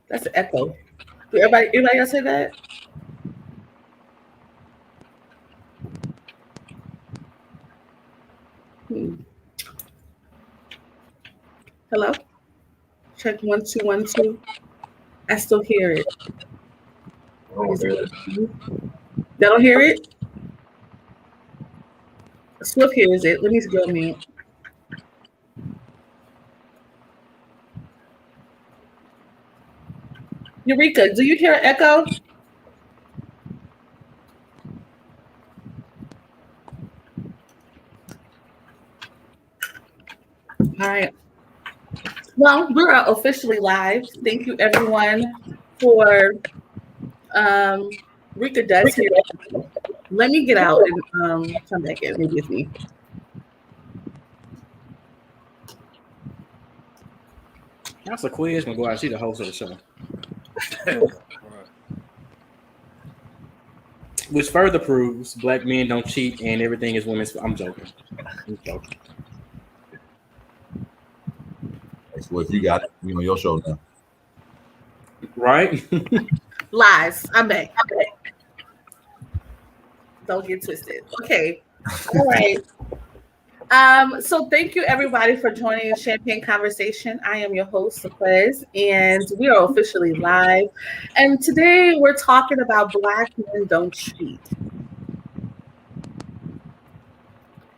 That's an echo. Did anybody else say that? Hmm. Hello? Check 1 2 1 2. I still hear it. I don't Is hear it it. you? They don't hear it? Swift hears it. Let me go mute. Eureka, do you hear an echo? All right. Well, we're officially live. Thank you, everyone, for Rika does hear. Let me get out and come back in. Maybe it's me. That's a quiz. I'm gonna go out and see the host of the show. Which further proves black men don't cheat and everything is women's. I'm joking. So if you got your show now. Right? Lies. I'm back. Don't get twisted. Okay. All right. So thank you everybody for joining Champagne Conversation. I am your host, Sequez, and we are officially live. And today we're talking about Black men don't cheat.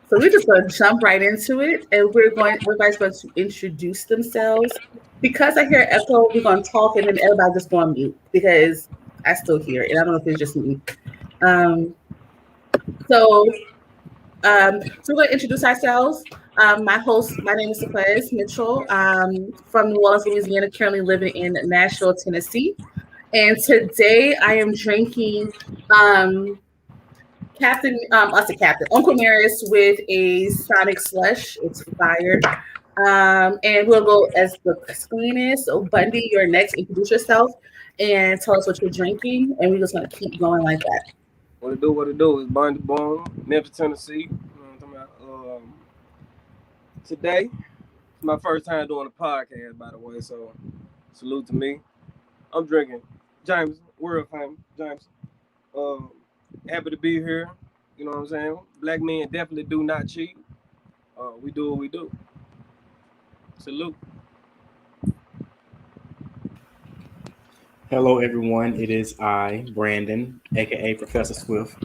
So we're just going to jump right into it, and everybody's going to introduce themselves. Because I hear echo, we're going to talk, and then everybody just going to mute because I still hear it. I don't know if it's just me. So we're going to introduce ourselves. My name is Sequez Mitchell, from New Orleans, Louisiana, currently living in Nashville, Tennessee. And today I am drinking Uncle Nearest with a Sonic Slush. It's fire. And we'll go as the screen is. So Bundy, you're next. Introduce yourself and tell us what you're drinking. And we're just going to keep going like that. What it do is Bundy Bone, Memphis, Tennessee. Today, it's my first time doing a podcast, by the way, so salute to me. I'm drinking James, world famous James. Happy to be here. You know what I'm saying? Black men definitely do not cheat. We do what we do. Salute. Hello, everyone. It is I, Brandon, aka Professor Swift.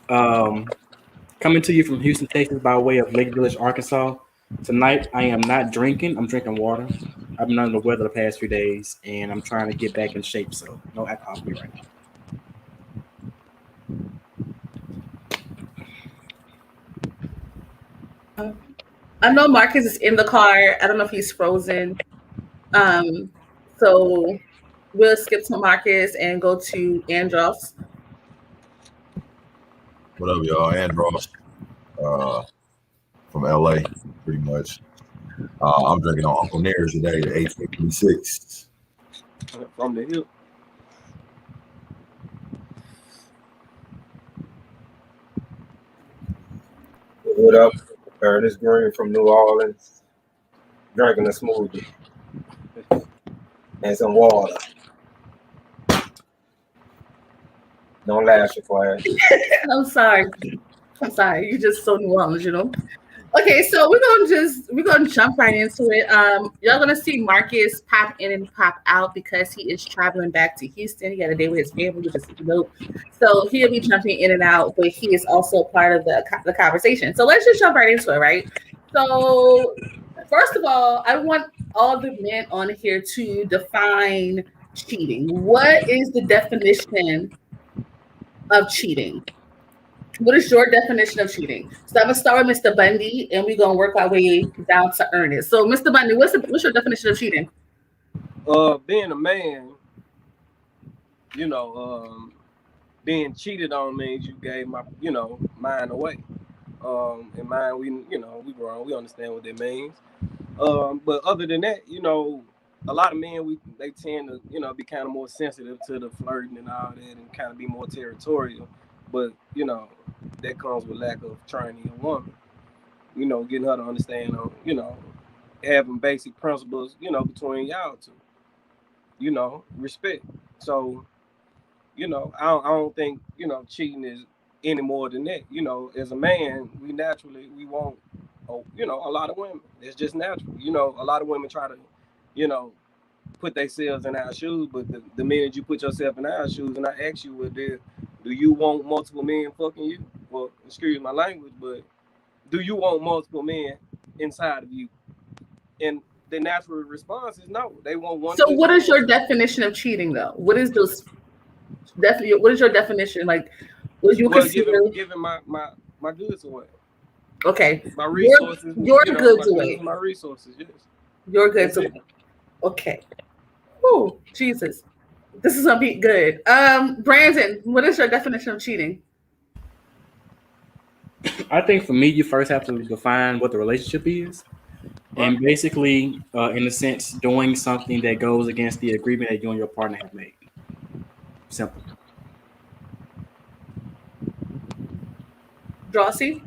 Coming to you from Houston, Texas, by way of Lake Village, Arkansas. Tonight, I am not drinking. I'm drinking water. I've been under the weather the past few days, and I'm trying to get back in shape. So, no alcohol for me right now. I know Marcus is in the car. I don't know if he's frozen. So we'll skip to Marcus and go to Andros. What up, y'all? Andros from LA, pretty much. I'm drinking on Uncle Nearest today, the 856. From the hill. What up? Ernest Green from New Orleans, drinking a smoothie and some water. Don't laugh, Sequez. I'm sorry. You're just so New Orleans, you know. Okay, so we're gonna jump right into it. Y'all gonna see Marcus pop in and pop out because he is traveling back to Houston. He got a day with his family, which is dope. So he'll be jumping in and out, but he is also part of the conversation. So let's just jump right into it, right? So first of all, I want all the men on here to define cheating. What is the definition of cheating? What is your definition of cheating? So I'm gonna start with Mr. Bundy, and we're gonna work our way down to Ernest. So, Mr. Bundy, what's your definition of cheating? Being a man, being cheated on means you gave mine away. And mine, we grown, we understand what that means. But other than that, a lot of men they tend to be kind of more sensitive to the flirting and all that, and kind of be more territorial. But that comes with lack of training a woman. Getting her to understand, having basic principles, between y'all two. you know, respect. So, you know, I don't think, you know, cheating is any more than that. You know, as a man, we want, you know, a lot of women. It's just natural. You know, a lot of women try to, you know, put themselves in our shoes, but the minute you put yourself in our shoes, and I ask you, well, do you want multiple men fucking you? Well, excuse my language, but do you want multiple men inside of you? And the natural response is no. They want one. So, what is your definition of cheating, though? What is those? What is your definition? Like, what you consider giving my goods away? Okay, my resources. Your goods away. My resources, yes. Your goods away. Okay. Oh, Jesus. This is gonna be good. Brandon, what is your definition of cheating? I think for me, you first have to define what the relationship is. And basically, in a sense, doing something that goes against the agreement that you and your partner have made. Simple. Drosy?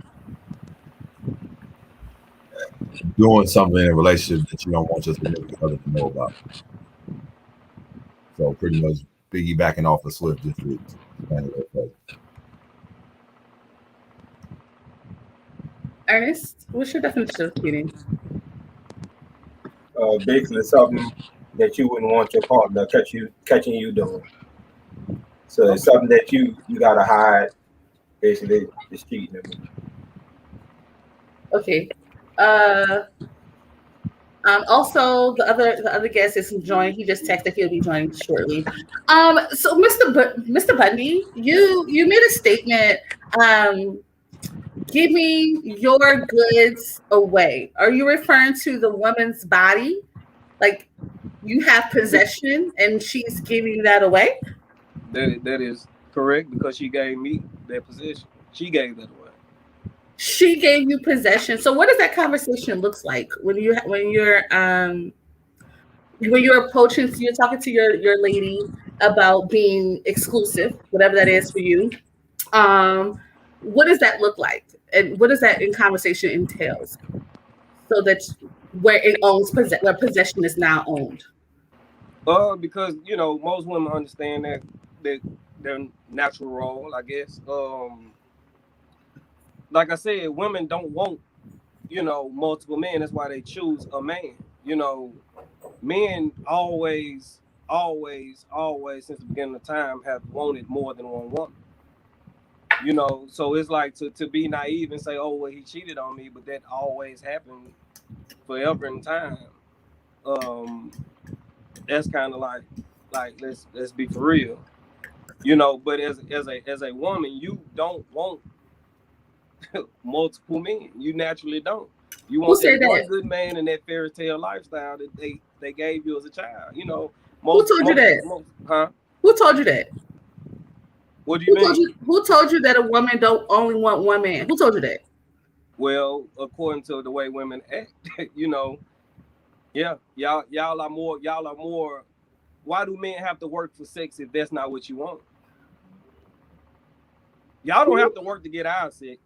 Doing something in a relationship that you don't want your significant other to know about. So pretty much piggybacking off of Swift just to explain it real quick. Ernest, what's your definition of cheating? Basically something that you wouldn't want your partner catching you doing. So it's something that you gotta hide. Basically, it's cheating. Okay. Also, the other guest is joining. He just texted he'll be joining shortly. So Mr. Bundy, you made a statement. Giving your goods away. Are you referring to the woman's body? Like you have possession and she's giving that away? That is correct because she gave me that possession. She gave that away. She gave you possession. So what does that conversation look like when you're approaching, so you're talking to your lady about being exclusive, whatever that is for you? What does that look like? And what does that in conversation entails? So that's where it owns where possession is now owned. Because you know most women understand that their natural role, I guess. Like I said, women don't want, you know, multiple men. That's why they choose a man. You know, men always since the beginning of time have wanted more than one woman. You know, so it's like to be naive and say, oh, well, he cheated on me, but that always happened forever in time. That's kind of like let's be for real. You know, but as a woman, you don't want multiple men. You naturally don't. You want that one good man in that fairy tale lifestyle that they gave you as a child. You know, who told you that? Who told you that? What do you mean? Who told you that a woman don't only want one man? Who told you that? Well, according to the way women act, you know, yeah, y'all are more. Why do men have to work for sex if that's not what you want? Y'all don't have to work to get our sex.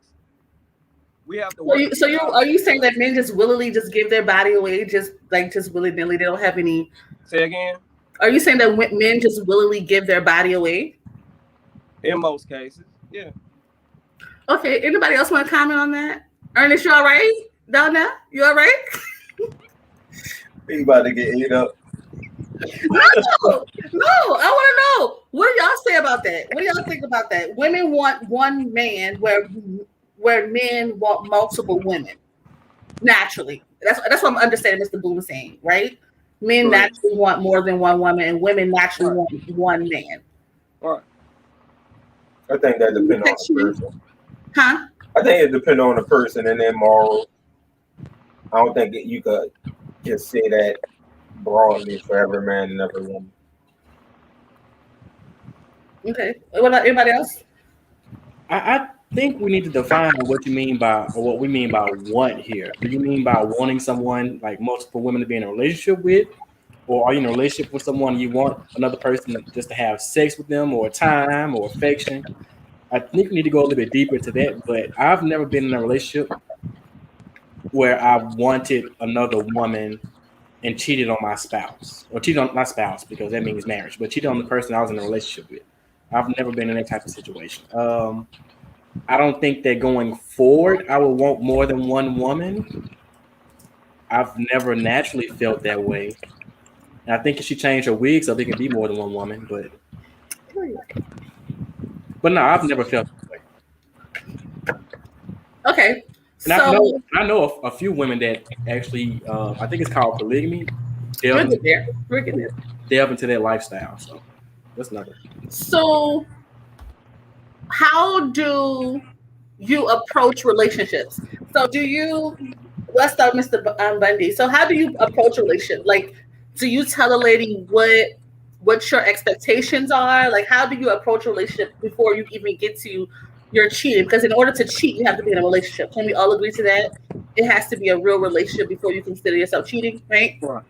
We have to work. Are you saying that men just willingly just give their body away, just willy-nilly? They don't have any. Say again. Are you saying that men just willingly give their body away? In most cases, yeah. Okay. Anybody else want to comment on that? Ernest, you all right down there? You all right? He about to get ate up. No. I want to know. What do y'all say about that? What do y'all think about that? Women want one man, where men want multiple women. Naturally, that's what I'm understanding. Mr. Boom saying, right? Men naturally want more than one woman, and women naturally want one man. Right. I think that depends on the person. Huh? I think it depends on the person and their morals. I don't think you could just say that broadly for every man and every woman. Okay. What about anybody else? I think we need to define what we mean by want here. Do you mean by wanting someone like multiple women to be in a relationship with? Or are you in a relationship with someone you want another person just to have sex with them or time or affection? I think we need to go a little bit deeper to that, but I've never been in a relationship where I wanted another woman and cheated on my spouse, or cheated on my spouse because that means marriage, but cheated on the person I was in a relationship with. I've never been in that type of situation. I don't think that going forward, I would want more than one woman. I've never naturally felt that way. And I think if she changed her wig so there can be more than one woman, but no, I've never felt that way. Okay. And I know a few women that actually, I think it's called polygamy, delve into that lifestyle. So that's another. So how do you approach relationships? So let's start with Mr. Bundy. So how do you approach a relationship? Like, do you tell a lady what your expectations are? Like, how do you approach a relationship before you even get to your cheating? Because in order to cheat, you have to be in a relationship. Can we all agree to that? It has to be a real relationship before you consider yourself cheating, right? Right.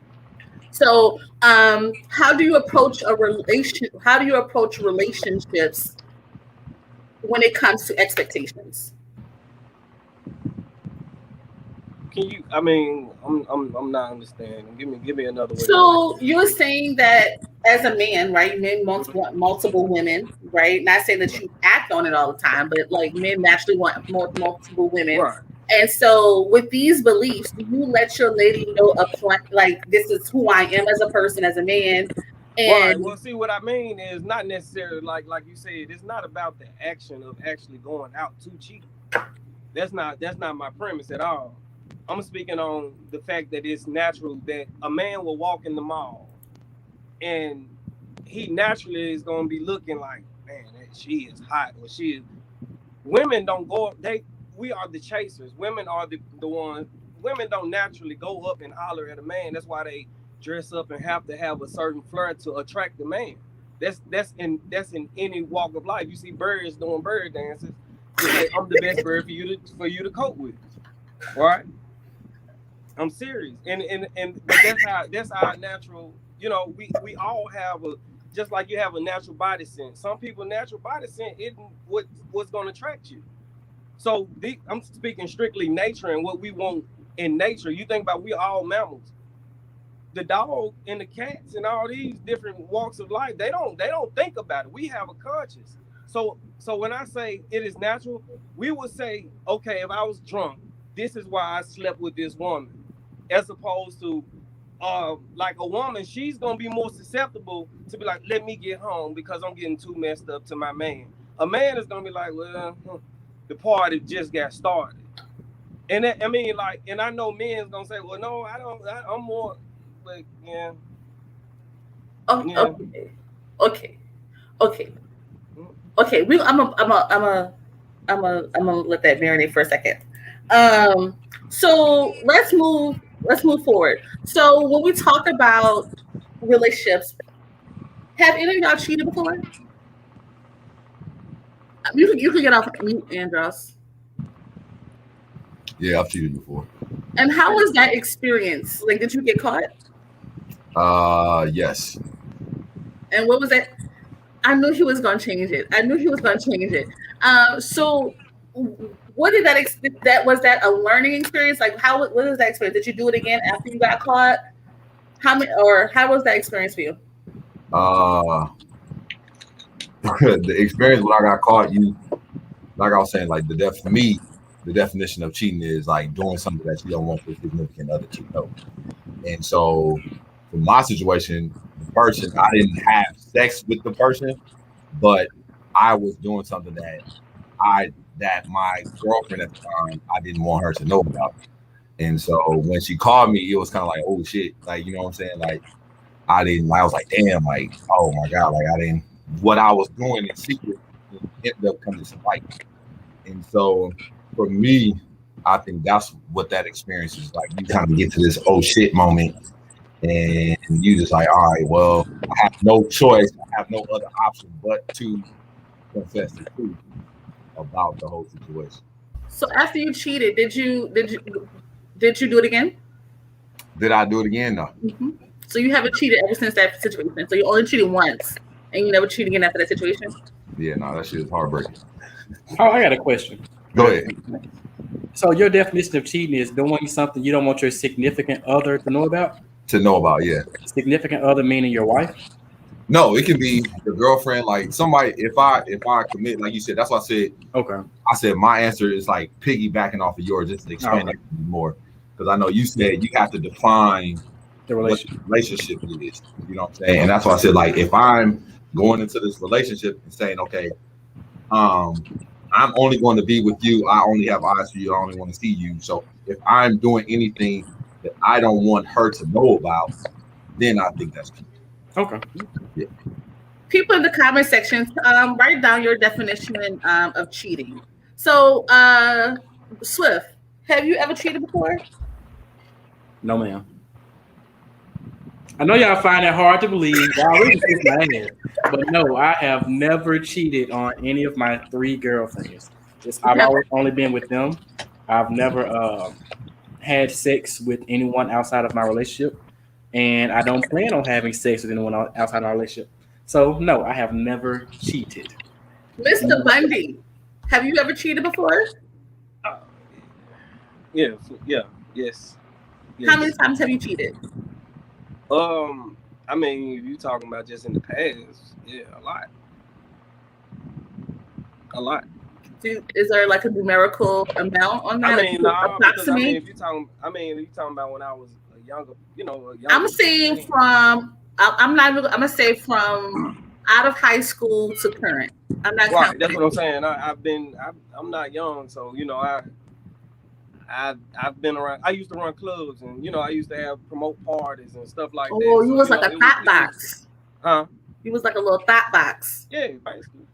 So, how do you approach relationships when it comes to expectations? Can you? I mean, I'm not understanding. Give me another way. So you're saying that as a man, right? Men want multiple women, right? Not saying that you act on it all the time, but like men naturally want multiple women. Right. And so with these beliefs, do you let your lady know upfront, like, this is who I am as a person, as a man? And right. Well, see, what I mean is not necessarily like you said. It's not about the action of actually going out to cheat. That's not my premise at all. I'm speaking on the fact that it's natural that a man will walk in the mall and he naturally is going to be looking like, man, she is hot, or she is. Women don't go up. We are the chasers. Women are the ones. Women don't naturally go up and holler at a man. That's why they dress up and have to have a certain flair to attract the man. That's in any walk of life. You see birds doing bird dances. Say, I'm the best bird for you to cope with, right? I'm serious, and but that's our natural. You know, we all have just like you have a natural body sense. Some people natural body sense isn't what's going to attract you. So I'm speaking strictly nature and what we want in nature. You think about, we all mammals. The dog and the cats and all these different walks of life, they don't think about it. We have a conscience. So when I say it is natural, we would say, okay, if I was drunk, this is why I slept with this woman. As opposed to like a woman, she's gonna be more susceptible to be like, let me get home because I'm getting too messed up to my man. A man is gonna be like, well, the party just got started. And that, I mean, like, and I know men's gonna say, well, no, I'm more like, yeah. Okay. I'm gonna let that marinate for a second. So let's move forward. So when we talk about relationships, have any of y'all cheated before? You can get off mute, Andros. Yeah, I've cheated before. And how was that experience? Like, did you get caught? Yes. And what was that? I knew he was going to change it. So what did was that a learning experience? Like, what was that experience? Did you do it again after you got caught? How was that experience for you? The experience when I got caught, like I was saying, like for me, the definition of cheating is like doing something that you don't want your significant other to know. And so for my situation, the person, I didn't have sex with the person, but I was doing something that my girlfriend at the time, I didn't want her to know about. And so when she called me, it was kind of like, oh shit, like, you know what I'm saying? Like, I was like, damn, like, oh my God, like what I was doing in secret ended up coming to light. And so for me, I think that's what that experience is like. You kind of get to this oh shit moment and you just like, all right, well, I have no choice. I have no other option but to confess the truth about the whole situation. So after you cheated, did you do it again? Did I do it again? No. Mm-hmm. So you haven't cheated ever since that situation. So you only cheated once and you never cheated again after that situation? Yeah, no, that shit is heartbreaking. Oh, I got a question. Go ahead. So your definition of cheating is doing something you don't want your significant other to know about? to know about. Yeah. Significant other meaning your wife? No, it can be your girlfriend, like somebody. If I commit, like you said, that's what I said. Okay. I said my answer is like piggybacking off of yours, just to expand it more, because I know you said you have to define The what relationship. the relationship is. You know what I'm saying? And that's why I said, like, if I'm going into this relationship and saying, okay, I'm only going to be with you. I only have eyes for you. I only want to see you. So if I'm doing anything that I don't want her to know about, then I think that's key. Okay. Yeah. People in the comment section, write down your definition of cheating. So, Swift, have you ever cheated before? No, ma'am. I know y'all find it hard to believe. Y'all really kiss my ass. But no, I have never cheated on any of my 3 girlfriends. I've always only been with them. I've never had sex with anyone outside of my relationship. And I don't plan on having sex with anyone outside my relationship. So, no, I have never cheated. Mr. Bundy, have you ever cheated before? Yes. How many times have you cheated? I mean, if you talking about just in the past, yeah, a lot. Is there like a numerical amount on that? I mean, no, because if you talking about when I was a younger. I'm saying from. I'm gonna say from out of high school to current. I'm not. Right, that's what I'm saying. I'm not young, so I've been around. I used to run clubs, and I used to promote parties and stuff like that. Oh, you was like a thought box. Huh? You was like a little thought box. Yeah, basically.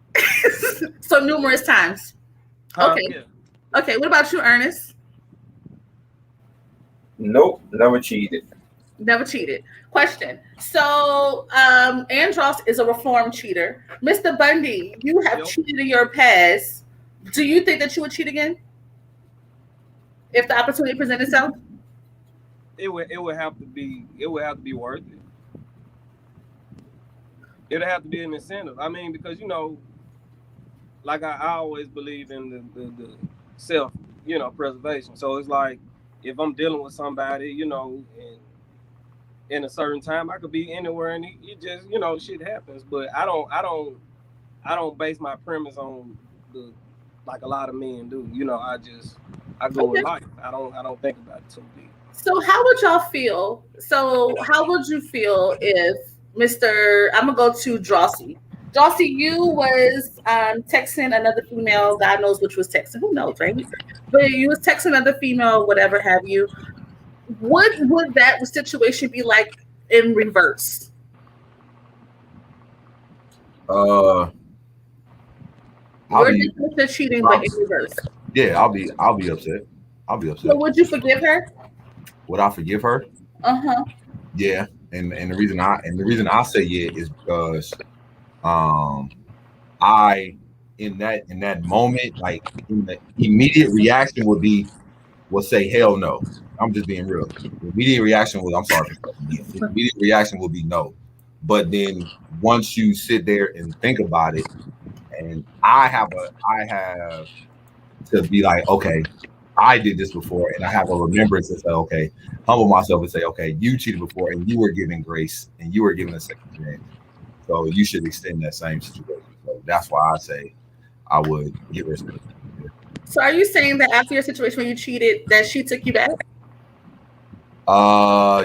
So numerous times. Okay. Yeah. Okay. What about you, Ernest? Nope, never cheated. Never cheated. Question. So, Andros is a reformed cheater. Mr. Bundy, you have cheated in your past. Do you think that you would cheat again if the opportunity presented itself? It would have to be worth it. It would have to be an incentive. I mean, because like I always believe in the self, preservation. So it's like if I'm dealing with somebody, and in a certain time, I could be anywhere, and it just, shit happens. But I don't base my premise on like a lot of men do. I go with life. I don't think about it too deep. So how would y'all feel? So how would you feel if I'm gonna go to Drosy. Drosy, you was texting another female. God knows which was texting. Who knows, right? But you was texting another female, whatever have you. What would that situation be like in reverse? You're just cheating, but in reverse. Yeah, I'll be upset. I'll be upset. So would you forgive her? Would I forgive her? Uh-huh. Yeah, and the reason I say yeah is because I in that moment, like in the immediate reaction would say hell no. I'm just being real. The immediate reaction was the immediate reaction will be no. But then once you sit there and think about it, and I have to be like, okay, I did this before, and I have a remembrance to say, okay, humble myself and say, okay, you cheated before, and you were given grace, and you were given a second chance. So you should extend that same situation. So that's why I say I would give her. So are you saying that after your situation when you cheated, that she took you back?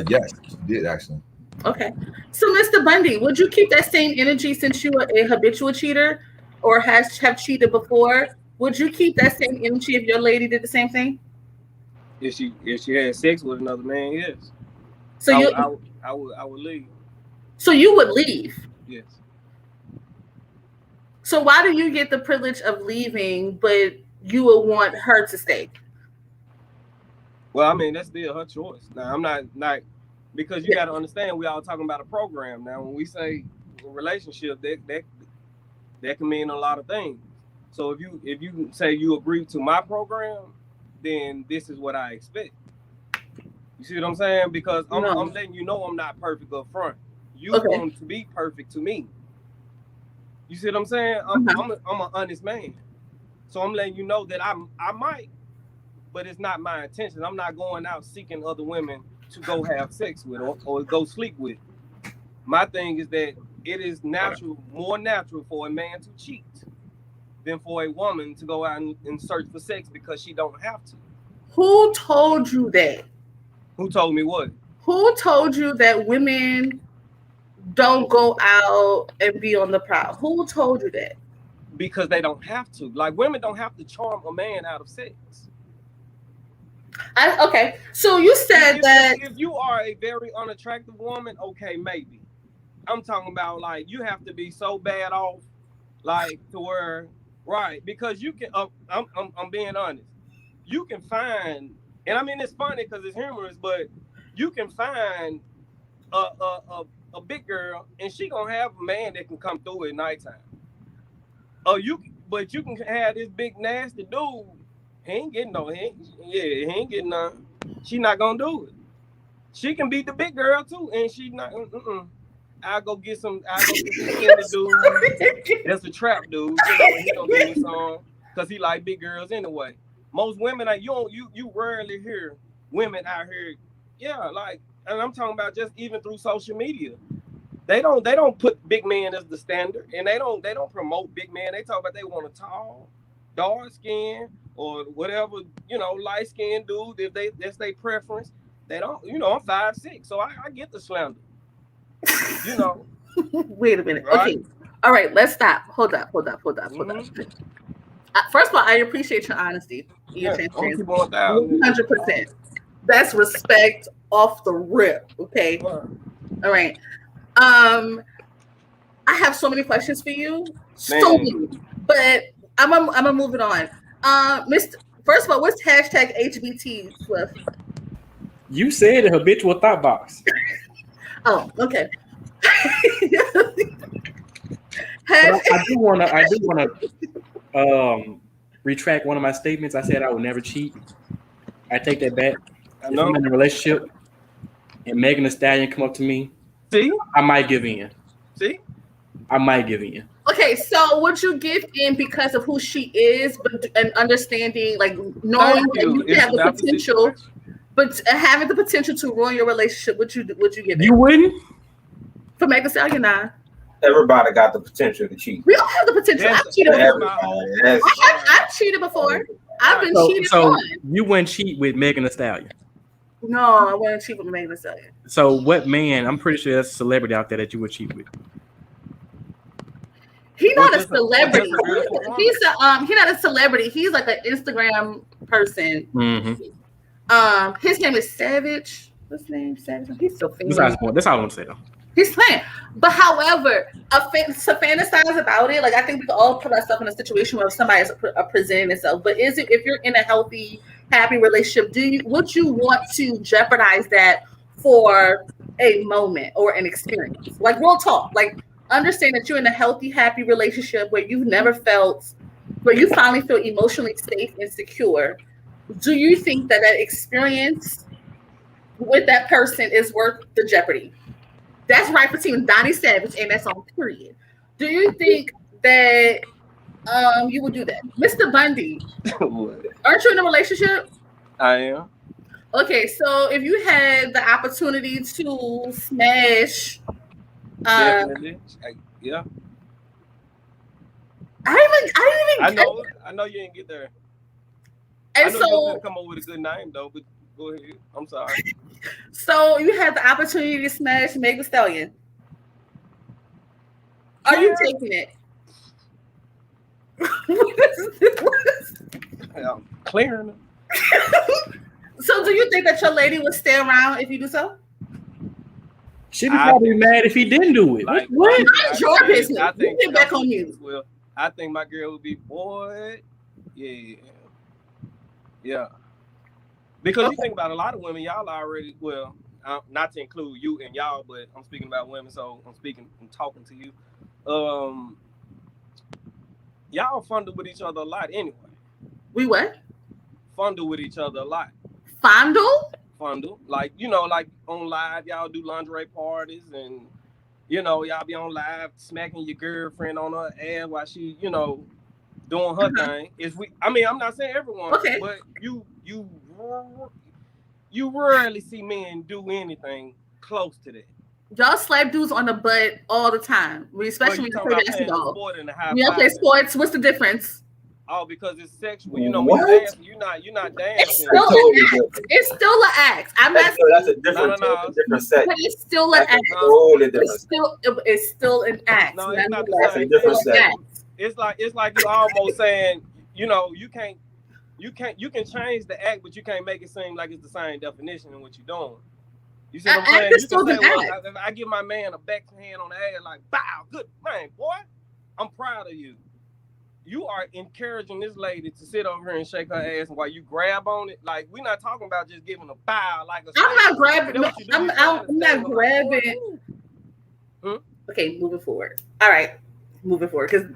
Yes, she did actually. Okay. So Mr. Bundy, would you keep that same energy since you were a habitual cheater or have cheated before? Would you keep that same energy if your lady did the same thing? If she had sex with another man, yes. So I would leave. So you would leave? Yes. So why do you get the privilege of leaving, but you would want her to stay? Well, I mean, that's still her choice. Now, I'm not because you got to understand, we all talking about a program. Now, when we say a relationship, that can mean a lot of things. So if you say you agree to my program, then this is what I expect. You see what I'm saying? Because I'm letting you know I'm not perfect up front. You want to be perfect to me. You see what I'm saying? I'm an honest man. So I'm letting you know that I might, but it's not my intention. I'm not going out seeking other women to go have sex with or go sleep with. My thing is that it is more natural for a man to cheat than for a woman to go out and search for sex because she don't have to. Who told you that? Who told me what? Who told you that women don't go out and be on the prowl? Who told you that? Because they don't have to. Like, women don't have to charm a man out of sex. Okay, so you said that if you are a very unattractive woman, okay, maybe. I'm talking about, like, you have to be so bad off, like, to where, right? Because you can. I'm being honest. You can find, and I mean it's funny because it's humorous, but you can find a big girl, and she gonna have a man that can come through at nighttime. But you can have this big nasty dude. He ain't getting none. She not gonna do it. She can be the big girl too, and she not. I'll go get some dude. That's a trap dude. You know, he gonna give me some because he like big girls anyway. Most women, like you rarely hear women out here. Yeah, like, and I'm talking about just even through social media. They don't put big men as the standard, and they don't promote big men. They talk about they want a tall, dark skin, or whatever, light skinned dude. If that's their preference, they don't. I'm 5'6", so I get the slander. Wait a minute. Right? Okay. All right. Let's stop. Hold up. First of all, I appreciate your honesty. Your transparency. 100%. That's respect off the rip. Okay. All right. I have so many questions for you. So many. But I'm gonna move it on. First of all, what's hashtag HBT, Swift? You said a habitual thought box. Oh, okay. I do wanna retract one of my statements. I said I would never cheat. I take that back. If I'm in a relationship and Megan Thee Stallion come up to me, I might give in. I might give in. Okay, so would you give in because of who she is, and understanding, like, knowing that you have the potential, but having the potential to ruin your relationship? Would you give in? You wouldn't? For Megan Thee Stallion, nah. Everybody got the potential to cheat. We all have the potential. I've cheated before. I've cheated before. I've been cheated on. You wouldn't cheat with Megan Thee Stallion? No, I wouldn't cheat with Megan Thee Stallion. So what man? I'm pretty sure there's a celebrity out there that you would cheat with. He's not a celebrity. He's not a celebrity. He's like an Instagram person. Mm-hmm. His name is Savage. What's his name? Savage. He's so famous. That's all I want to say though. He's playing. But however, to fantasize about it, like, I think we can all put ourselves in a situation where somebody is presenting itself. But if you're in a healthy, happy relationship, would you want to jeopardize that for a moment or an experience? Like, real talk. Like, understand that you're in a healthy, happy relationship where you finally feel emotionally safe and secure. Do you think that experience with that person is worth the jeopardy? That's right for Team Donnie Savage, and that's on period. Do you think that you would do that? Mr. Bundy, aren't you in a relationship? I am. Okay, so if you had the opportunity to smash... Definitely. Yeah. I know you didn't get there. And I know you didn't come up with a good name though, but go ahead. I'm sorry. So you had the opportunity to smash Megan Thee Stallion. Are you taking it? I'm clearing them. So do you think that your lady would stay around if you do so? She'd be probably mad if he didn't do it. Like, what? Mind your business. I think get back on you. Well, I think my girl would be, boy, yeah. Because you think about a lot of women, y'all already, not to include you and y'all, but I'm speaking about women, so I'm talking to you. Y'all fondle with each other a lot anyway. We what? Fondle with each other a lot. Fondle? Fondle. Like, like on live, y'all do lingerie parties and, y'all be on live smacking your girlfriend on her ass while she, doing her thing. I'm not saying everyone, but you rarely see men do anything close to that. Y'all slap dudes on the butt all the time, especially when you play basketball. Sport and the high When y'all play sports, what's the difference? Oh, because it's sexual. You know, when you dance, you're not dancing. It's still an act. I'm not. That's a different, different set. But it's still an act. Totally different. It's still an act. No, it's not the same. Different set. It's like you almost saying, you know, you can change the act, but you can't make it seem like it's the same definition in what you're doing. You see what I'm saying? You can say, well, if I give my man a backhand on the ass, like, bow, good man, boy, I'm proud of you. You are encouraging this lady to sit over here and shake her ass while you grab on it. Like, we're not talking about just giving a bow. Like I'm not grabbing. I'm not grabbing. Okay, moving forward. All right, moving forward because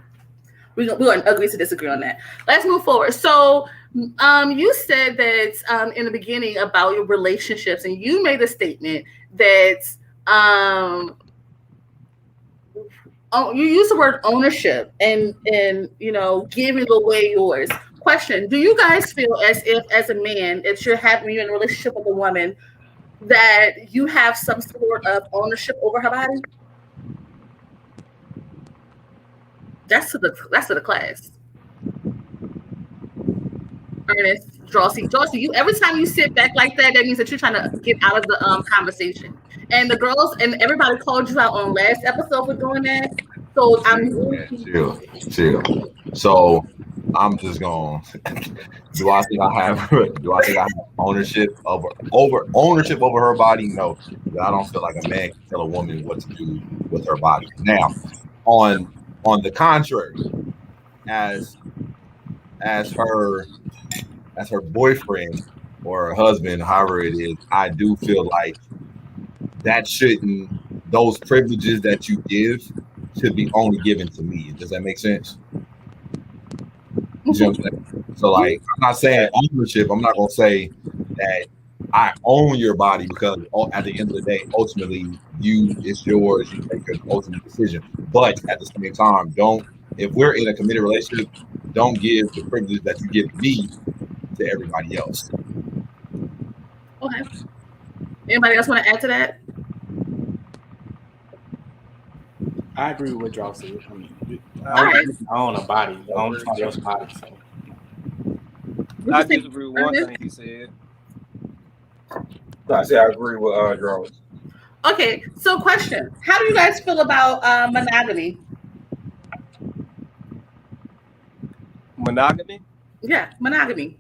we're going to agree to disagree on that. Let's move forward. So, you said that in the beginning about your relationships, and you made a statement that you use the word ownership and you know, giving away yours. Question: do you guys feel as if, as a man, if you're in a relationship with a woman, that you have some sort of ownership over her body? That's to the class. Ernest, Jossie, you every time you sit back like that means that you're trying to get out of the conversation. And the girls and everybody called you out on last episode for doing that. So chill. So I'm just going. Do I think I have ownership over her body? No, I don't feel like a man can tell a woman what to do with her body. Now, on the contrary, as her boyfriend or her husband, however it is, I do feel like those privileges that you give should be only given to me. Does that make sense? You know what I'm saying? So, like, I'm not saying ownership. I'm not gonna say that I own your body, because at the end of the day, ultimately, it's yours. You make an ultimate decision. But at the same time, if we're in a committed relationship, don't give the privilege that you give me to everybody else. Okay. Anybody else want to add to that? I agree with what y'all said. I own a body. I own somebody else's body. So. I disagree with one thing he said. I agree with Draws. Okay, so question: how do you guys feel about monogamy? Monogamy? Yeah, monogamy.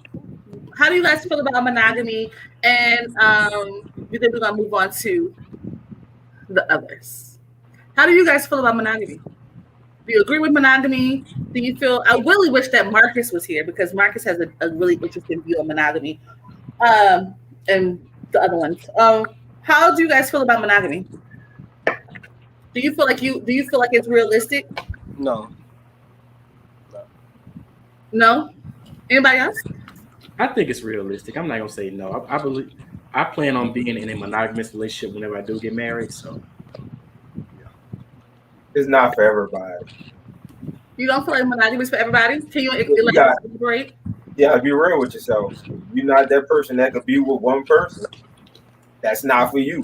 How do you guys feel about monogamy? And then we're gonna move on to the others. How do you guys feel about monogamy? Do you agree with monogamy? Do you feel? I really wish that Marcus was here, because Marcus has a really interesting view of monogamy. And the other ones. How do you guys feel about monogamy? Do you feel like it's realistic? No. No? Anybody else? I think it's realistic. I'm not gonna say no. I plan on being in a monogamous relationship whenever I do get married. So it's not for everybody. You don't feel like monogamy is for everybody? Can you elaborate? Yeah, be real with yourself. You're not that person that could be with one person. That's not for you.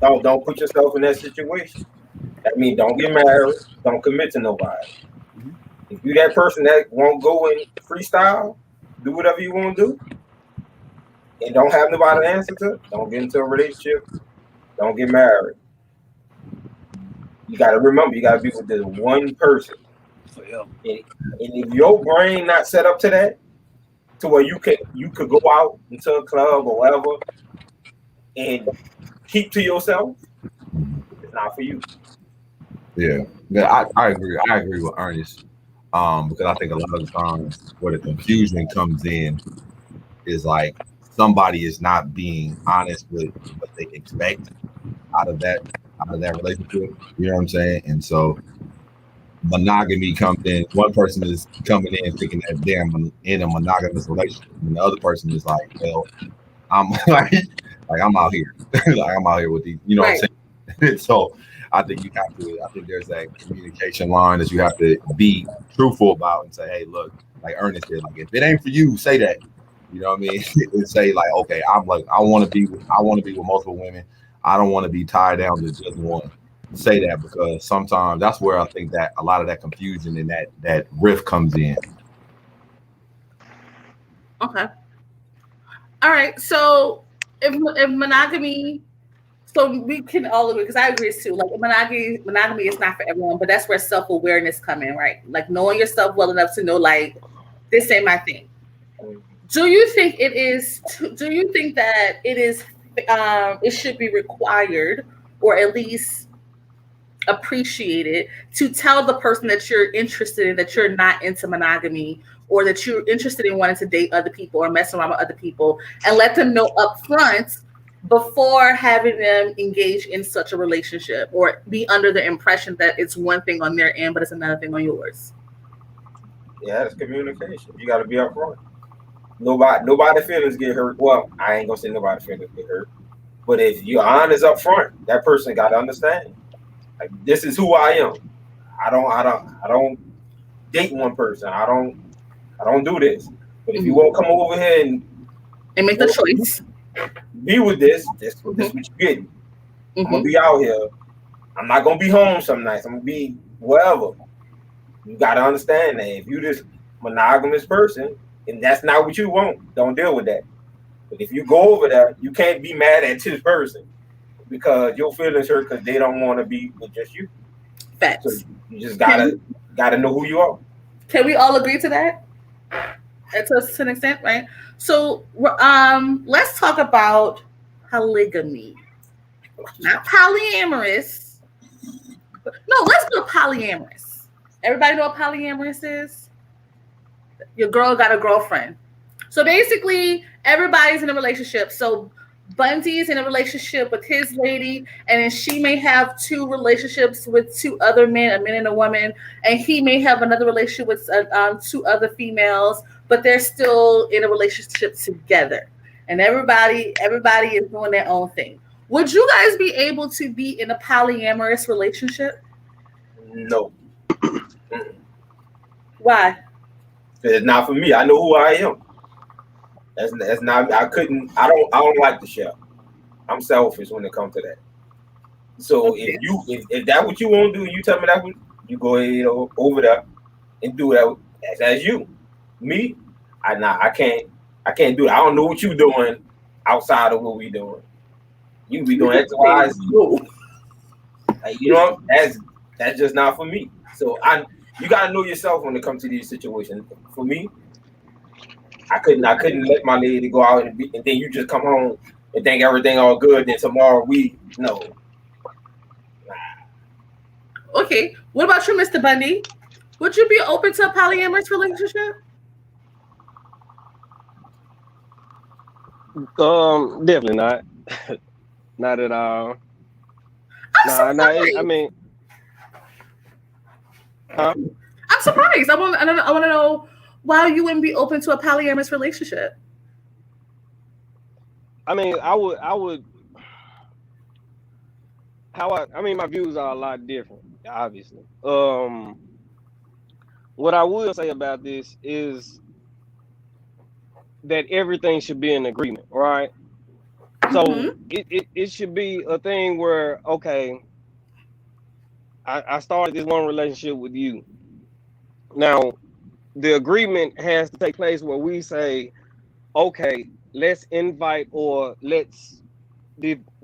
Don't put yourself in that situation. I mean, don't get married. Don't commit to nobody. If you that person that won't go and freestyle, do whatever you want to do, and don't have nobody to answer to, don't get into a relationship. Don't get married. You got to remember, you got to be with this one person. And if your brain not set up to that, to where you could go out into a club or whatever and keep to yourself, it's not for you. Yeah, I agree. I agree with Ernest, because I think a lot of the times where the confusion comes in is like somebody is not being honest with what they expect out of that relationship. You know what I'm saying? And so monogamy comes in. One person is coming in thinking that they're in a monogamous relationship, and the other person is like, well, I'm like I'm out here, like I'm out here with these. You know what I'm saying? So I think there's that communication line that you have to be truthful about and say, hey, look, like Ernest did, like if it ain't for you, say that. You know what I mean? And say like, okay, I want to be with multiple women. I don't want to be tied down to just one. Say that because sometimes that's where I think that a lot of that confusion and that rift comes in. Okay. All right. So if monogamy, so we can all agree, because I agree too. Like monogamy is not for everyone, but that's where self-awareness come in, right? Like knowing yourself well enough to know, like, this ain't my thing. Do you think it is? Do you think that it is? It should be required, or at least appreciated, to tell the person that you're interested in that you're not into monogamy, or that you're interested in wanting to date other people or mess around with other people, and let them know up front before having them engage in such a relationship, or be under the impression that it's one thing on their end but it's another thing on yours? Yeah, it's communication. You got to be upfront. Nobody feelings get hurt. Well, I ain't gonna say nobody feelings get hurt, but if you're honest up front, that person got to understand. Like, this is who I am. I don't date one person. I don't do this. But if you won't come over here and make the choice, be with this what you getting. I'm gonna be out here. I'm not gonna be home some nights. I'm gonna be wherever. You gotta understand that if you this monogamous person and that's not what you want, don't deal with that. But if you go over there, you can't be mad at this person because your feelings hurt because they don't want to be with just you. Facts. So you just gotta know who you are. Can we all agree to that? To an extent, right? So let's talk about polygamy. Not polyamorous. No, let's go polyamorous. Everybody know what polyamorous is? Your girl got a girlfriend. So basically, everybody's in a relationship. So Bundy's in a relationship with his lady, and then she may have 2 relationships with 2 other men, a man and a woman, and he may have another relationship with 2 other females, but they're still in a relationship together. And everybody is doing their own thing. Would you guys be able to be in a polyamorous relationship? No. Why? It's not for me. I know who I am. That's not. I don't like the show. I'm selfish when it comes to that. So Okay. if that's what you want to do, and you tell me that, you go ahead over there and do that. That's you. Me, I can't do it. I don't know what you doing outside of what we doing. You be doing X, Y, Z. Like, you know, that's just not for me. So you gotta know yourself when it comes to these situations. For me, I couldn't let my lady go out and then you just come home and think everything all good. Then tomorrow no. Okay. What about you, Mr. Bundy? Would you be open to a polyamorous relationship? Definitely not. Not at all. I mean, I'm surprised. I want to know why you wouldn't be open to a polyamorous relationship. I mean, I would. My views are a lot different, obviously. What I will say about this is that everything should be an agreement, right? So it should be a thing where, okay, I started this one relationship with you. Now, the agreement has to take place where we say, okay, let's invite or let's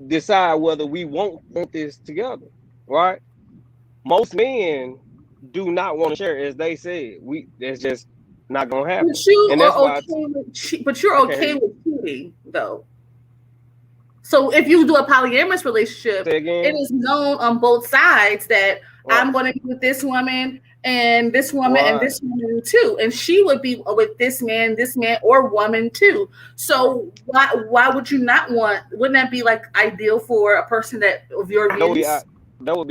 decide whether we want this together, right? Most men do not want to share, as they said. That's just not gonna happen. But you're okay with cheating, though. So if you do a polyamorous relationship, it is known on both sides that I'm going to be with this woman and this woman and this woman too, and she would be with this man, or woman too. So why would you not want? Wouldn't that be like ideal for a person that of your views? That would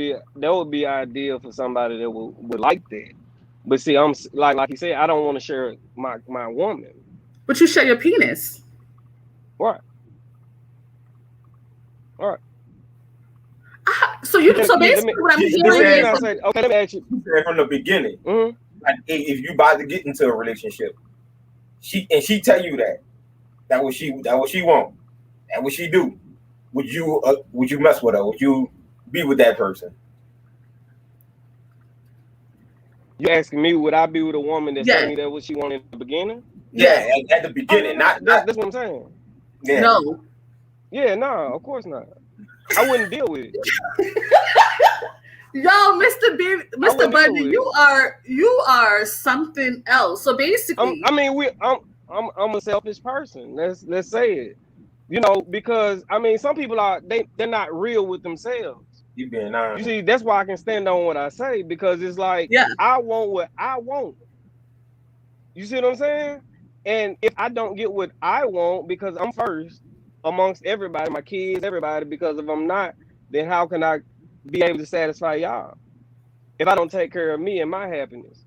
be ideal for somebody that would like that. But see, I'm like you said, I don't want to share my woman. But you share your penis. Right. All right. So basically what I'm hearing is, okay, let me ask you from the beginning. Like, if you about to get into a relationship, she tell you that That what she want. That what she do. Would you mess with her? Would you be with that person? You asking me, would I be with a woman that Yeah. told me that what she wanted in the beginning? Yeah, at the beginning, That's what I'm saying. yeah. No. Yeah, no, of course not. I wouldn't deal with it. Yo, Mr. Bundy, you are something else. So basically, I'm a selfish person. Let's say it. You know, because I mean, some people they're not real with themselves. You being honest. You see, that's why I can stand on what I say, because it's like, yeah, I want what I want. You see what I'm saying? And if I don't get what I want because I'm first amongst everybody, my kids, everybody, because if I'm not, then how can I be able to satisfy y'all? If I don't take care of me and my happiness,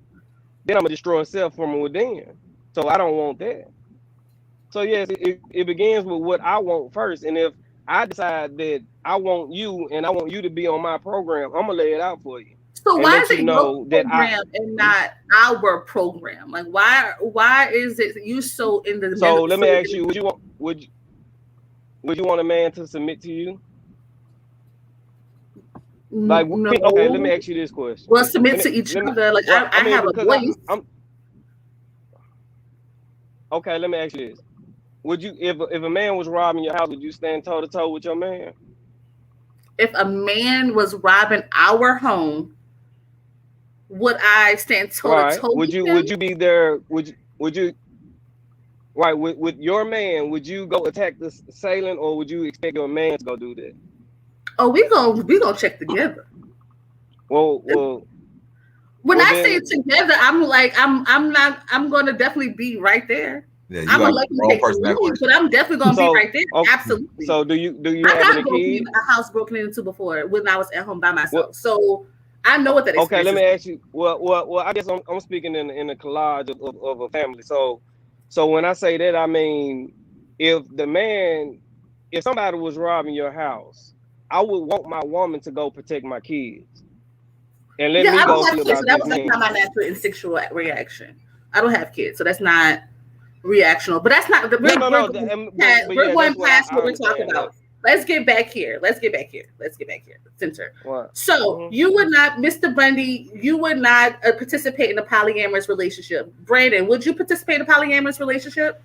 then I'm gonna destroy self from within. So I don't want that. So yes, it begins with what I want first. And if I decide that I want you and I want you to be on my program, I'm gonna lay it out for you. so And why let is it you know your that program and not our program? Like why is it you so in the So let me ask you, would you want a man to submit to you? Like, no. okay, let me ask you this question. Well, submit to each other. Like well, I have a voice. Okay, let me ask you this. Would you, if a man was robbing your house, would you stand toe to toe with your man? If a man was robbing our home, would I stand toe to toe? Would you be there? Would you right with your man? Would you go attack the assailant, or would you expect your man to go do that? Oh, we gonna check together. Well. When I say together, I'm gonna definitely be right there. Yeah, I'm gonna let you take the lead, but I'm definitely gonna be right there. Okay. Absolutely. So do you I have got any kids? A house broken into before when I was at home by myself. So I know what that is. Okay, let me ask you. Well, I guess I'm speaking in a collage of a family. So when I say that, I mean if somebody was robbing your house, I would want my woman to go protect my kids. And let me go see about that's not my natural instinctual reaction. I don't have kids, so that's not reactional. But that's not the we're going past what we're talking about. Let's get back here. Center. What? So you would not, Mr. Bundy, you would not participate in a polyamorous relationship. Brandon, would you participate in a polyamorous relationship?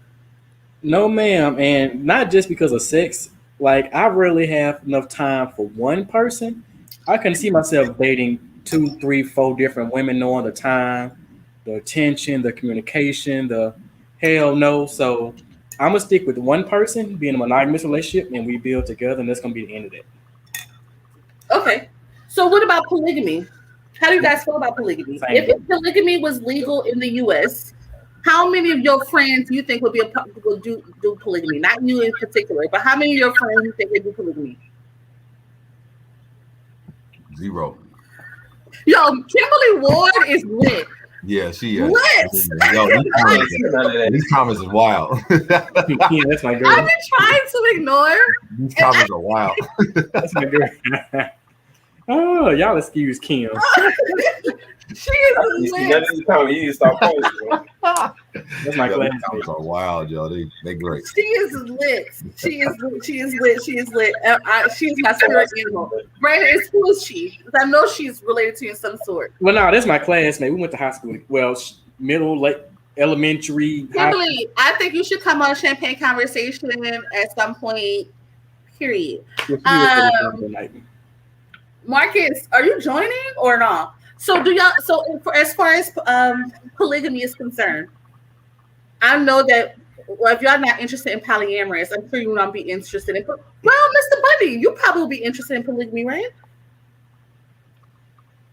No, ma'am. And not just because of sex. Like, I rarely have enough time for one person. I can see myself dating 2, 3, 4 different women, knowing the time, the attention, the communication, the hell no. So I'm gonna stick with one person, be in a monogamous relationship, and we build together, and that's gonna be the end of it. Okay. So what about polygamy? How do you guys feel about polygamy? If polygamy was legal in the U.S., how many of your friends do you think would do polygamy? Not you in particular, but how many of your friends do you think would do polygamy? 0. Yo, Kimberly Ward is lit. Yeah, she is. Lit. Yo, these comments are wild. Yeah, that's my girl. I've been trying to ignore. These comments are wild. That's my girl. Oh, y'all excuse Kim. She is lit. You start posting. That's my class. Comments are wild, yo. They great. She is lit. She is lit. She is lit. She is my spirit animal. Brandon, who is she? Because I know she's related to you in some sort. Well, no, that's my classmate. We went to high school. Well, middle, late, elementary. Kimberly, I think you should come on Champagne Conversation at some point. Period. Marcus, are you joining or not? So as far as polygamy is concerned, I know that if y'all not interested in polyamorous, I'm sure you will not be interested in. Well, Mr. Bundy, you probably will be interested in polygamy, right?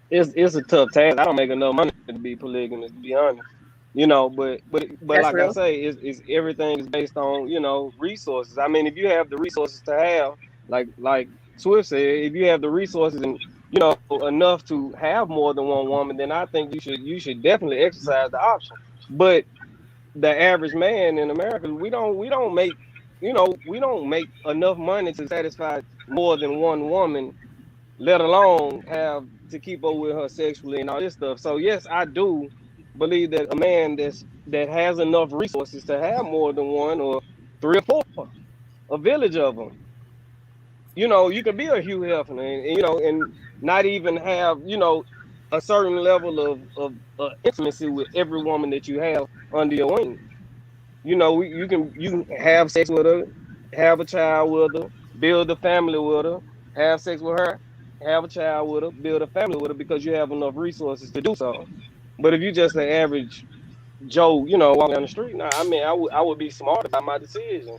It's a tough task. I don't make enough money to be polygamous, to be honest. You know, but like real. I say, is everything is based on, you know, resources. I mean, if you have the resources to have, like Swift said, if you have the resources and, you know, enough to have more than one woman, then I think you should definitely exercise the option. But the average man in America, we don't make enough money to satisfy more than one woman, let alone have to keep up with her sexually and all this stuff. So yes, I do believe that a man that has enough resources to have more than one, or 3 or 4, a village of them. You know, you can be a Hugh Hefner, and you know, and not even have, you know, a certain level of intimacy with every woman that you have under your wing. You know, you can have sex with her, have a child with her, build a family with her, have sex with her, have a child with her, build a family with her, because you have enough resources to do so. But if you just an average Joe, you know, walking down the street, nah, I mean, I would be smart about my decision.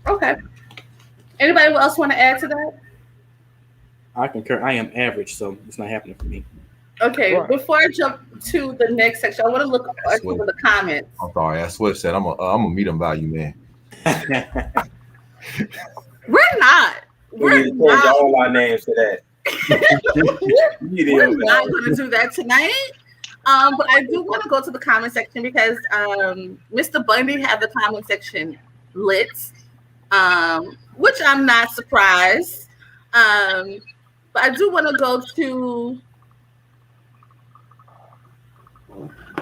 Okay. Anybody else want to add to that? I concur. I am average, so it's not happening for me. Okay, Right. before I jump to the next section, I want to look at some of the comments. I'm sorry, as Swift said, I'm a medium value man. We're not. We need to change not. all our names to that. We're not going to do that tonight. But I do want to go to the comment section because Mr. Bundy had the comment section lit, which I'm not surprised. But I do want to go to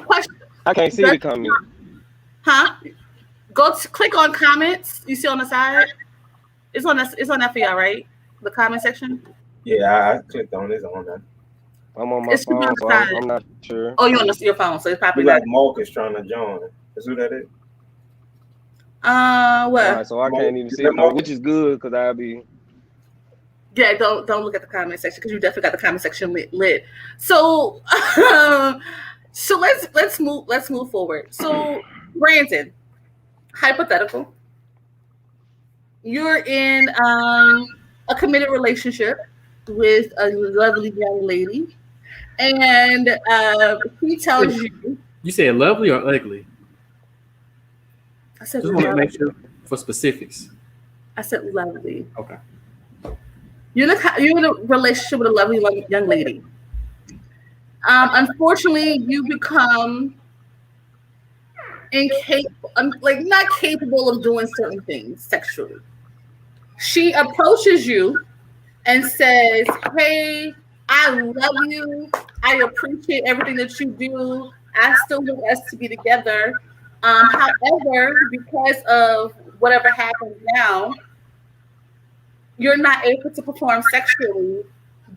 question. I can't see the comment. Huh? Go to click on comments. You see on the side. It's on that for y'all, right? The comment section. Yeah, I clicked on this on that. I'm on my It's phone, on so the side. I'm not sure. Oh, you on your phone, so it's We probably like Marcus trying to join. That's who that is. All what? right, so I can't even see it, which is good because I'll be. Yeah, don't look at the comment section because you definitely got the comment section lit. So, so let's move forward. So, Brandon, hypothetical. You're in a committed relationship with a lovely young lady, and he tells you. You said lovely or ugly? I said Just want to lovely. make sure for specifics. I said lovely. Okay. You're in a relationship with a lovely young lady. Unfortunately, you become not capable of doing certain things sexually. She approaches you and says, "Hey, I love you. I appreciate everything that you do. I still want us to be together. However, because of whatever happens now, you're not able to perform sexually.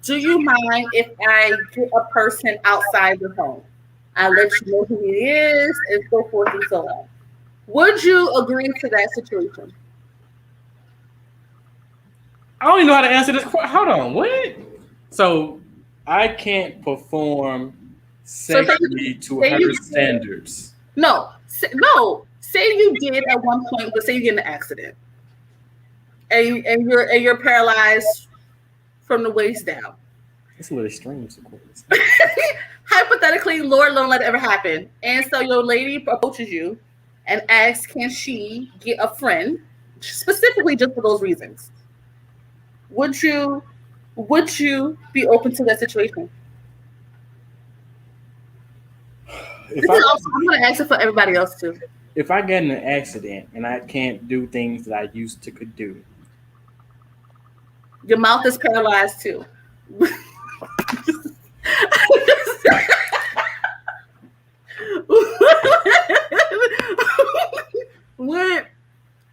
Do you mind if I get a person outside the home? I let you know who he is, and so forth and so on." Would you agree to that situation? I don't even know how to answer this question. Hold on, what? So I can't perform sexually to her standards. No. Say you did at one point, but say you get in an accident, and you're paralyzed from the waist down. It's a little extreme, of course. Hypothetically, Lord, don't let it ever happen. And so your lady approaches you and asks, can she get a friend specifically just for those reasons? Would you be open to that situation? I'm going to ask it for everybody else too. If I get in an accident and I can't do things that I used to could do, your mouth is paralyzed too. What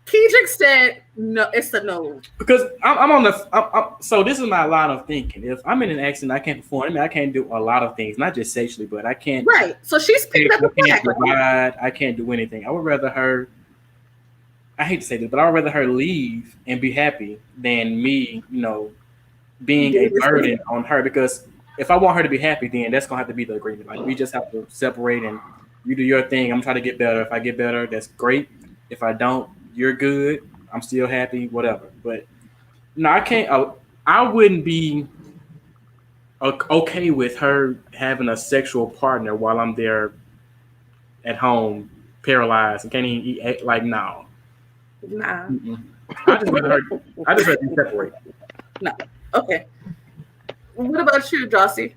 Kendrick said, no, it's a no. Because I'm on the. So this is my line of thinking. If I'm in an accident, I can't perform. I mean, I can't do a lot of things, not just sexually, but I can't. Right. So she's picked up I can't provide. I can't do anything. I would rather her. I hate to say this, but I would rather her leave and be happy than me, being a burden on her. Because if I want her to be happy, then that's gonna have to be the agreement. Like we just have to separate, and you do your thing. I'm trying to get better. If I get better, that's great. If I don't, you're good. I'm still happy. Whatever. But no, I can't. I wouldn't be okay with her having a sexual partner while I'm there at home, paralyzed and can't even eat. Like no. Nah. I just rather be separated. No. Okay. What about you, Jossie?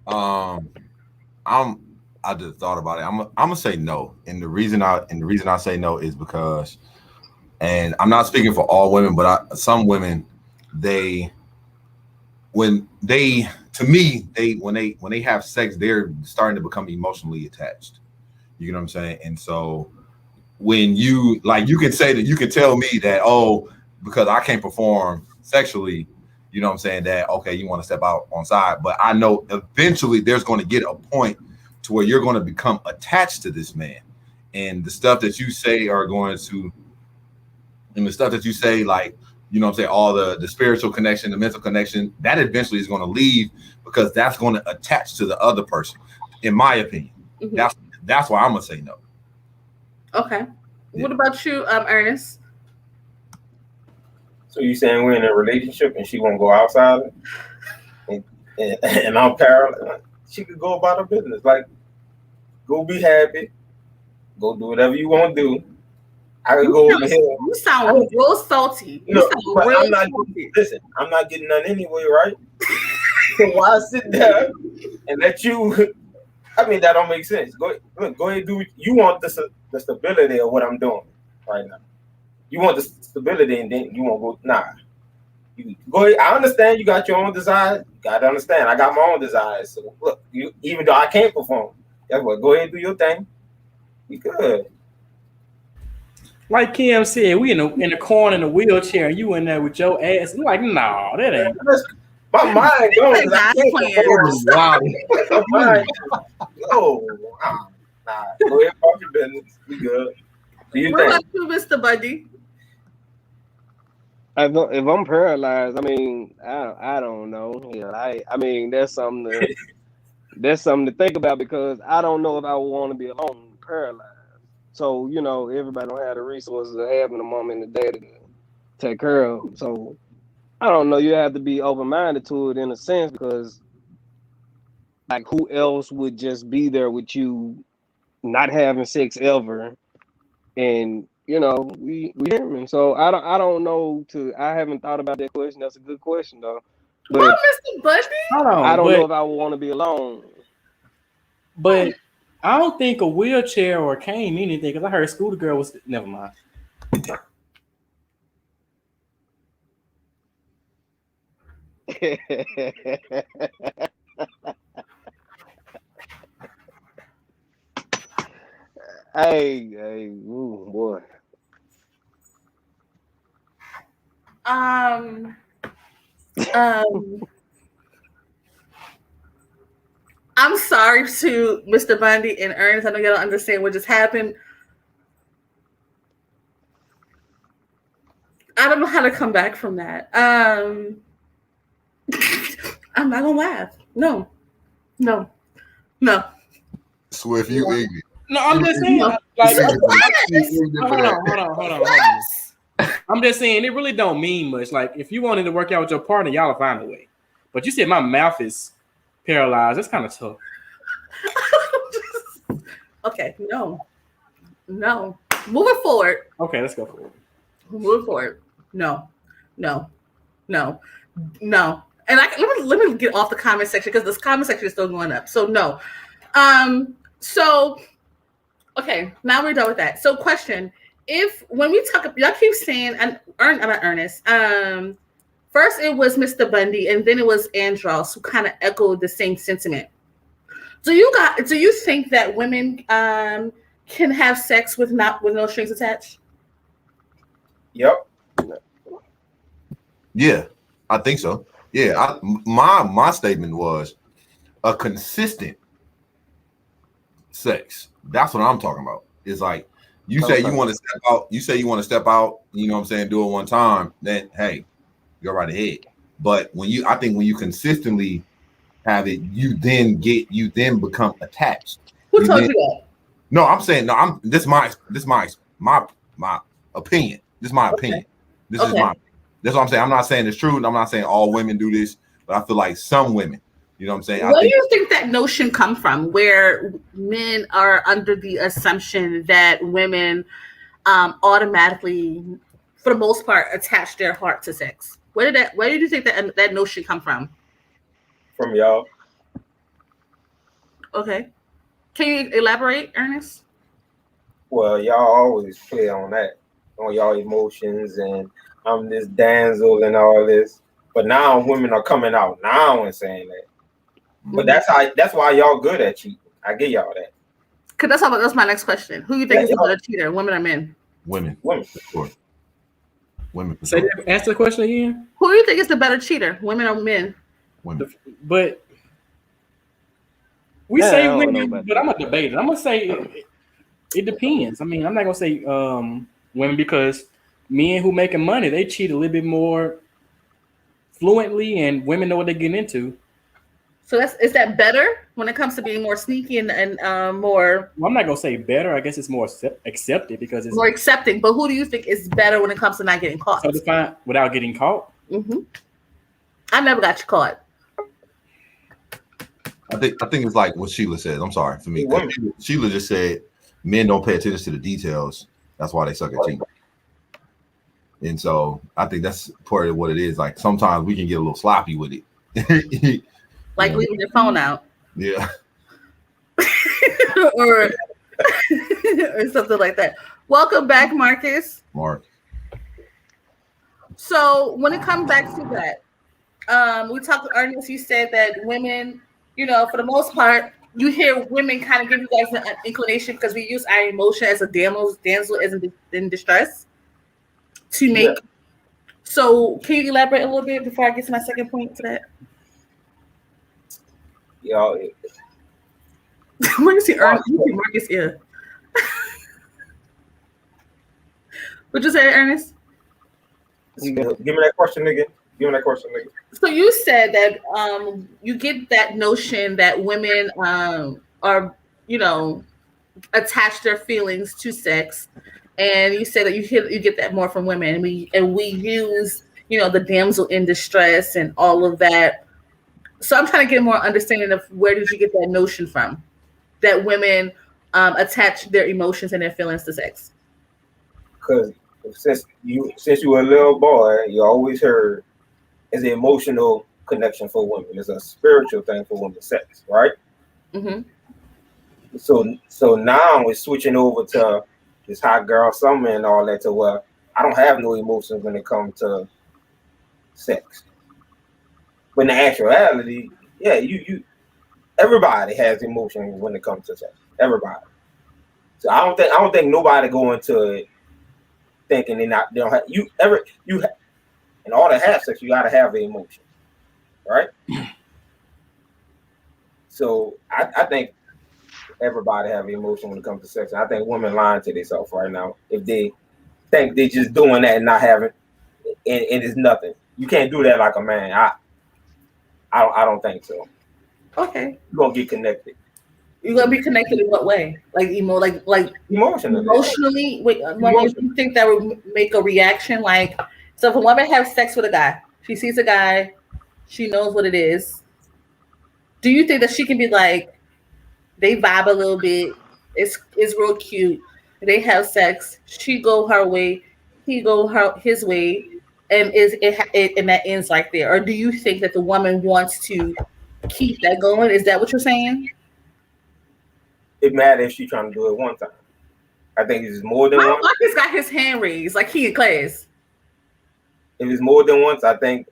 I just thought about it. I'm gonna say no, and the reason I say no is because, and I'm not speaking for all women, but some women, when they have sex, they're starting to become emotionally attached. You know what I'm saying? And so when you like, you can say that, you can tell me that, oh, because I can't perform sexually, you know what I'm saying, that okay, you want to step out on side, but I know eventually there's going to get a point to where you're going to become attached to this man, and the stuff that you say are going to, and the stuff that you say, like, you know what I'm saying, all the spiritual connection, the mental connection, that eventually is going to leave, because that's going to attach to the other person, in my opinion. That's why I'm gonna say no. Okay. Yeah. What about you, Ernest? So you saying we're in a relationship and she won't go outside, and I'm parallel? She could go about her business. Like, go be happy, go do whatever you want to do. I could go over here. You sound real salty. I'm not getting none anyway, right? So why sit there and let you? I mean, that don't make sense. Go ahead, do. You want the stability of what I'm doing right now. You want the stability, and then you won't go. Nah, you go ahead. I understand you got your own desires. You gotta understand, I got my own desires. So look, even though I can't perform, guess what? Go ahead and do your thing. You good. Like Kim said, we in the corner in a wheelchair, and you in there with your ass. You like, no, that ain't. My mind goes. Wow. My mind. Oh, nah. Go ahead, talk your business. We good. What about you, Mr. Bundy? If I'm paralyzed, I mean, I don't know. I mean, that's something to think about, because I don't know if I would want to be alone paralyzed. So, you know, everybody don't have the resources of having a mom and a dad to take care of. So, I don't know. You have to be open-minded to it in a sense, because, like, who else would just be there with you, not having sex ever, and you know, we human. So I don't know. I haven't thought about that question. That's a good question though. But what, Mr. Bundy? I don't know if I would want to be alone. But I don't think a wheelchair or a cane mean anything, because I heard Scooter Girl was never mind. Hey, ooh, boy. I'm sorry to Mr. Bundy and Ernest. I know y'all don't understand what just happened. I don't know how to come back from that. I'm not gonna laugh. No. Swift, you ignorant. No, I'm just saying. Like, hold on. I'm just saying, it really don't mean much. Like, if you wanted to work out with your partner, y'all will find a way. But you said my mouth is paralyzed. That's kind of tough. Okay, no. Moving forward. Okay, let's go forward. Moving forward. No. And let me get off the comment section, because this comment section is still going up. So no. So okay, now we're done with that. So question: when we talk, y'all keep saying about Ernest. First it was Mr. Bundy, and then it was Andros, who kind of echoed the same sentiment. Do you think that women can have sex with no strings attached? Yep. Yeah, I think so. Yeah, my statement was a consistent sex. That's what I'm talking about. It's like, you say you want to step out. You say you want to step out. You know what I'm saying? Do it one time. Then hey, go right ahead. But I think when you consistently have it, you then become attached. Who told you that? No, I'm saying no. This is my opinion. This is my opinion. This is my. That's what I'm saying. I'm not saying it's true. I'm not saying all women do this, but I feel like some women. You know what I'm saying? Where do you think that notion come from, where men are under the assumption that women automatically, for the most part, attach their heart to sex? Where did you think that notion come from? From y'all. Okay. Can you elaborate, Ernest? Well, y'all always play on y'all emotions, and I'm this damsel and all this. But now women are coming out now and saying that. But that's why y'all good at cheating. I get y'all that. Cause that's my next question. Who do you think is the better cheater, women or men? Women. Women. For sure. Women. For Say sure. that, ask the question again. Who do you think is the better cheater, women or men? Women. But we Yeah, I say don't know women, about but I'm gonna debate it. I'm gonna say it depends. I mean, I'm not gonna say women because men who making money, they cheat a little bit more fluently, and women know what they're getting into. So is that better when it comes to being more sneaky and more Well, I'm not gonna say better. I guess it's more accepted because it's more accepting? But who do you think is better when it comes to not getting caught? so defined without getting caught. Mm-hmm. I never got you caught. I think it's like what Sheila said. I'm sorry for me. Women. Sheila just said men don't pay attention to the details. That's why they suck at cheating. And so I think that's part of what it is. Like sometimes we can get a little sloppy with it. Like Yeah. leaving your phone out. Yeah. or something like that. Welcome back, Marcus. Mark. So when it comes back to that, we talked to Ernest. You said that women, for the most part, you hear women kind of give you guys an inclination because we use our emotion as a damsel is in distress to make. Yeah. So can you elaborate a little bit before I get to my second point to that? Where you see Ernest? You see Marcus here. What'd you say, Ernest? Give me that question again. So you said that you get that notion that women are, attach their feelings to sex, and you said that you get that more from women, and we use the damsel in distress and all of that. So I'm trying to get more understanding of where did you get that notion from that women attach their emotions and their feelings to sex? Because since you were a little boy, you always heard it's an emotional connection for women. It's a spiritual thing for women, sex, right? Mm-hmm. So now it's switching over to this hot girl summer and all that to where I don't have no emotions when it comes to sex. But in the actuality, yeah, you everybody has emotions when it comes to sex. Everybody. So I don't think nobody go into it thinking they don't have in order to have sex, you gotta have an emotion. Right? So I think everybody have an emotion when it comes to sex. And I think women lying to themselves right now if they think they just doing that and not having and it's nothing. You can't do that like a man. I don't think so. Okay. You're gonna get connected. You're gonna be connected in what way? Like emotionally. Wait, you think that would make a reaction? Like, so if a woman has sex with a guy, she sees a guy, she knows what it is. Do you think that she can be like, they vibe a little bit, it's real cute, they have sex, she go her way, he go his way, and and that ends like there? Or do you think that the woman wants to keep that going? Is that what you're saying? It matters if she's trying to do it one time. I think it's more than once. Marcus got his hand raised like he in class. If it's more than once, I think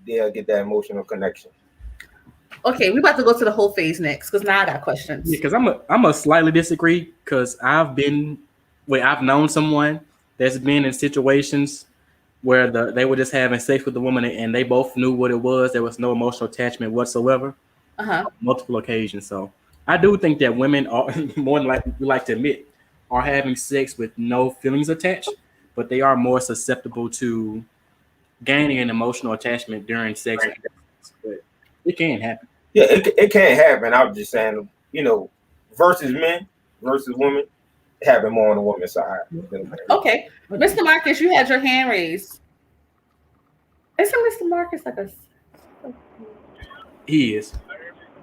they'll get that emotional connection. Okay, we're about to go to the whole phase next because now I got questions. Yeah, because I'm a slightly disagree because I've known someone that's been in situations where they were just having sex with the woman and they both knew what it was. There was no emotional attachment whatsoever. Multiple occasions. So I do think that women are more than like we like to admit are having sex with no feelings attached, but they are more susceptible to gaining an emotional attachment during sex. But it can happen. Yeah, it can happen. I was just saying, versus men versus women, it happen more on the woman's side. Okay, Mr. Marcus, you had your hand raised. Isn't Mr. Marcus like a? He is.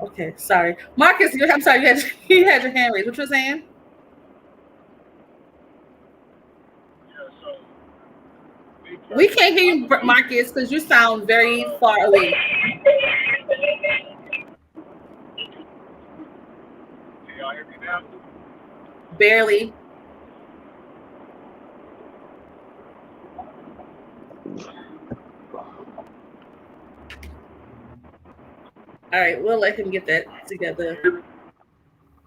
Okay, sorry, Marcus. I'm sorry. You had your hand raised. What you saying? We can't hear you, Marcus, because you sound very far away. Can y'all hear me now? Barely. All right, we'll let him get that together.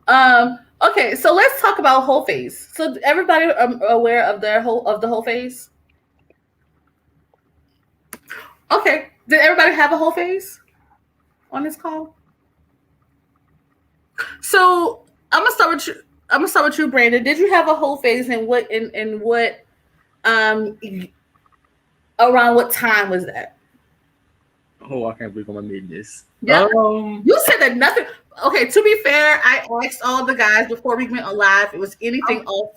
Okay, so let's talk about whole phase. So everybody aware of the whole phase? Okay. Did everybody have a whole phase on this call? So I'm gonna start with you, Brandon. Did you have a whole phase, and what around what time was that? Oh, I can't believe I'm admitting this. Yeah. You said that nothing. Okay, to be fair, I asked all the guys before we went on live. It was anything off.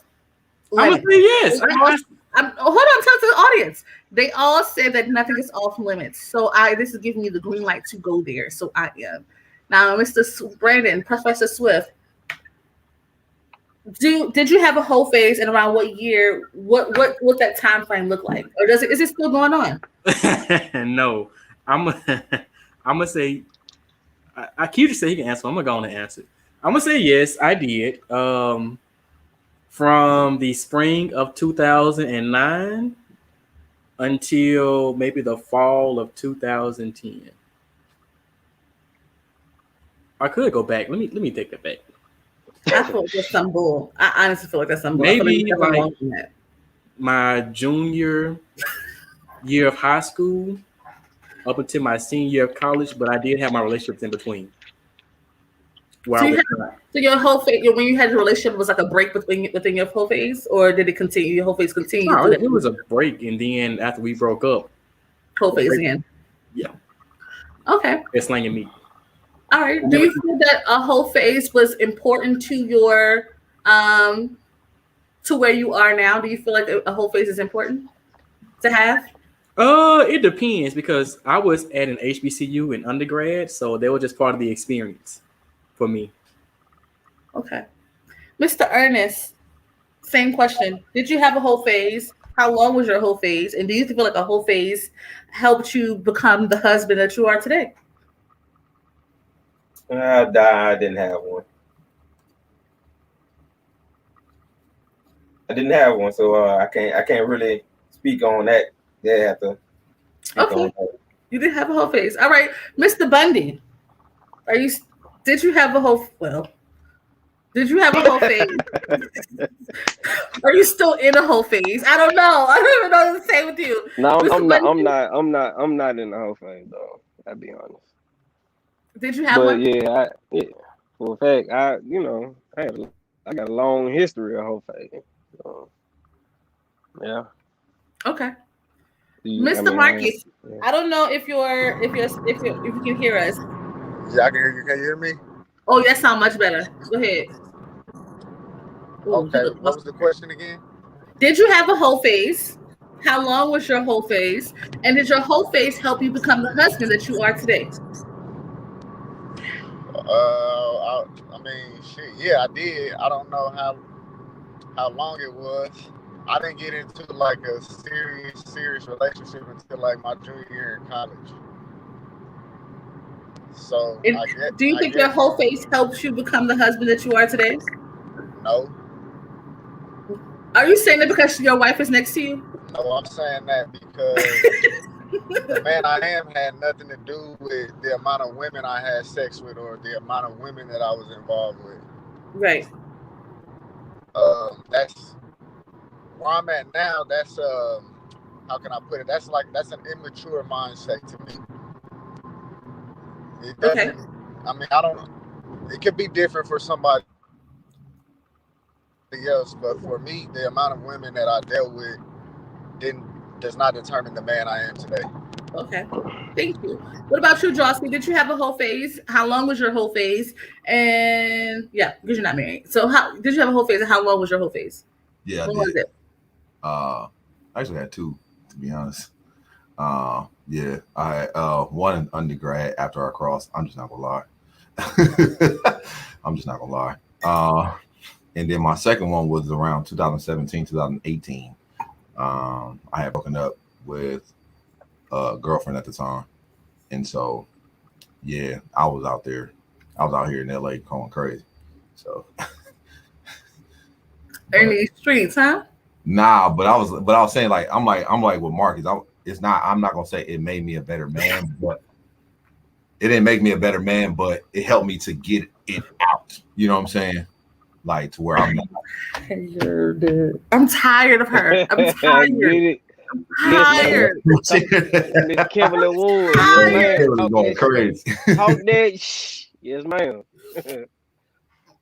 I would say yes. Hold on, tell to the audience. They all said that nothing is off limits. So this is giving me the green light to go there. So I am. Now, Mr. Brandon, Professor Swift, did you have a whole phase, and around what year? What that time frame look like, or is it still going on? No, I'm gonna say. I keep to say he can answer. I'm gonna go on and answer. I'm gonna say yes, I did. From the spring of 2009 until maybe the fall of 2010. I could go back. Let me take that back. I feel like that's some bull. I honestly feel like that's some bull. Maybe like my junior year of high school up until my senior year of college, but I did have my relationships in between. So your whole phase, when you had a relationship, was like a break within your whole phase, or did it continue? Your whole phase continued? No, it was a break, and then after we broke up, whole phase again. Yeah. Okay. It's slanging me. All right. Do you feel that a whole phase was important to your to where you are now? Do you feel like a whole phase is important to have? It depends, because I was at an HBCU in undergrad, so they were just part of the experience for me. Okay. Mr. Ernest, same question. Did you have a whole phase? How long was your whole phase? And do you feel like a whole phase helped you become the husband that you are today? I didn't have one. I didn't have one, so I can't really speak on that. They have to. Okay. You didn't have a whole phase. All right, Mr. Bundy, did you have a whole phase? Are you still in a whole phase? I don't know. I don't even know what to say with you. No, I'm not in the whole phase though. I'll be honest. Did you have one? Yeah. For a fact, I got a long history of whole phase. So, yeah. Okay. Mr. Marcus, I don't know if you can hear us. Yeah, I can hear you. Can you hear me? Oh, that sounds much better. Go ahead. Okay. What was the question again? Did you have a whole phase? How long was your whole phase? And did your whole phase help you become the husband that you are today? I mean, shit. Yeah, I did. I don't know how long it was. I didn't get into like a serious relationship until like my junior year in college. So, do you think your whole phase helps you become the husband that you are today? No. Are you saying that because your wife is next to you? No, I'm saying that because the man I am had nothing to do with the amount of women I had sex with or the amount of women that I was involved with. Right. That's where I'm at now. That's how can I put it? That's an immature mindset to me. It doesn't. Okay. I mean, I don't. It could be different for somebody else, but for me, the amount of women that I dealt with does not determine the man I am today. Okay, thank you. What about you, Josky? Did you have a whole phase? How long was your whole phase? And yeah, because you're not married. So how did you have a whole phase? And how long was your whole phase? Yeah, when was it? I actually had two, to be honest. Yeah, I had one in undergrad after I crossed. I'm just not gonna lie. And then my second one was around 2017, 2018. I had broken up with a girlfriend at the time. And so, yeah, I was out here in LA going crazy. So in these streets, huh? Nah, but I was saying I'm like with Marcus. I'm not gonna say it made me a better man, but it didn't make me a better man, but it helped me to get it out. You know what I'm saying? Like to where I'm not. I'm tired of her. I'm tired. Tired. Miss Kimberly Wood. Tired. Going crazy. Talk that shh. Yes, ma'am.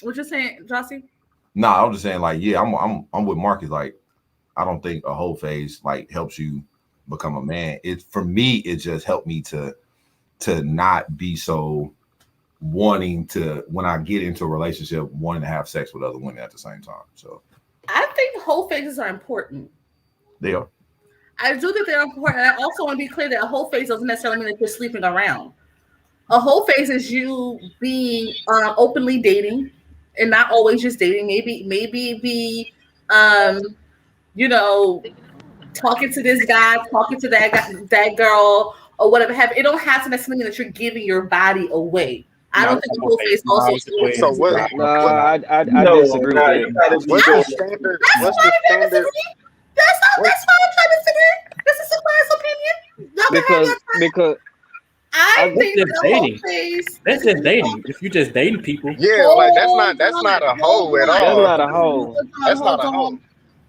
What you saying, Jossie? Nah, I'm just saying, like, yeah, I'm with Marcus. Like, I don't think a whole phase like helps you become a man. It for me, it just helped me to not be so wanting to, when I get into a relationship, wanting to have sex with other women at the same time. So I think whole phases are important. they are. I do think they're important. I also want to be clear that a whole phase doesn't necessarily mean that you're sleeping around. A whole phase is you being openly dating and not always just dating. Maybe be you know, talking to this guy, talking to that girl, or whatever. It don't have to necessarily mean that you're giving your body away. I don't think the whole phase also. So what? I disagree with that. What's the standard? What's the standard? That's why I'm trying to disagree. This is somebody's opinion. Because I think just the dating. whole phase. That's just dating. If you just dating people, Yeah, like that's not a hoe at all. that's not a hoe. That's not a hoe.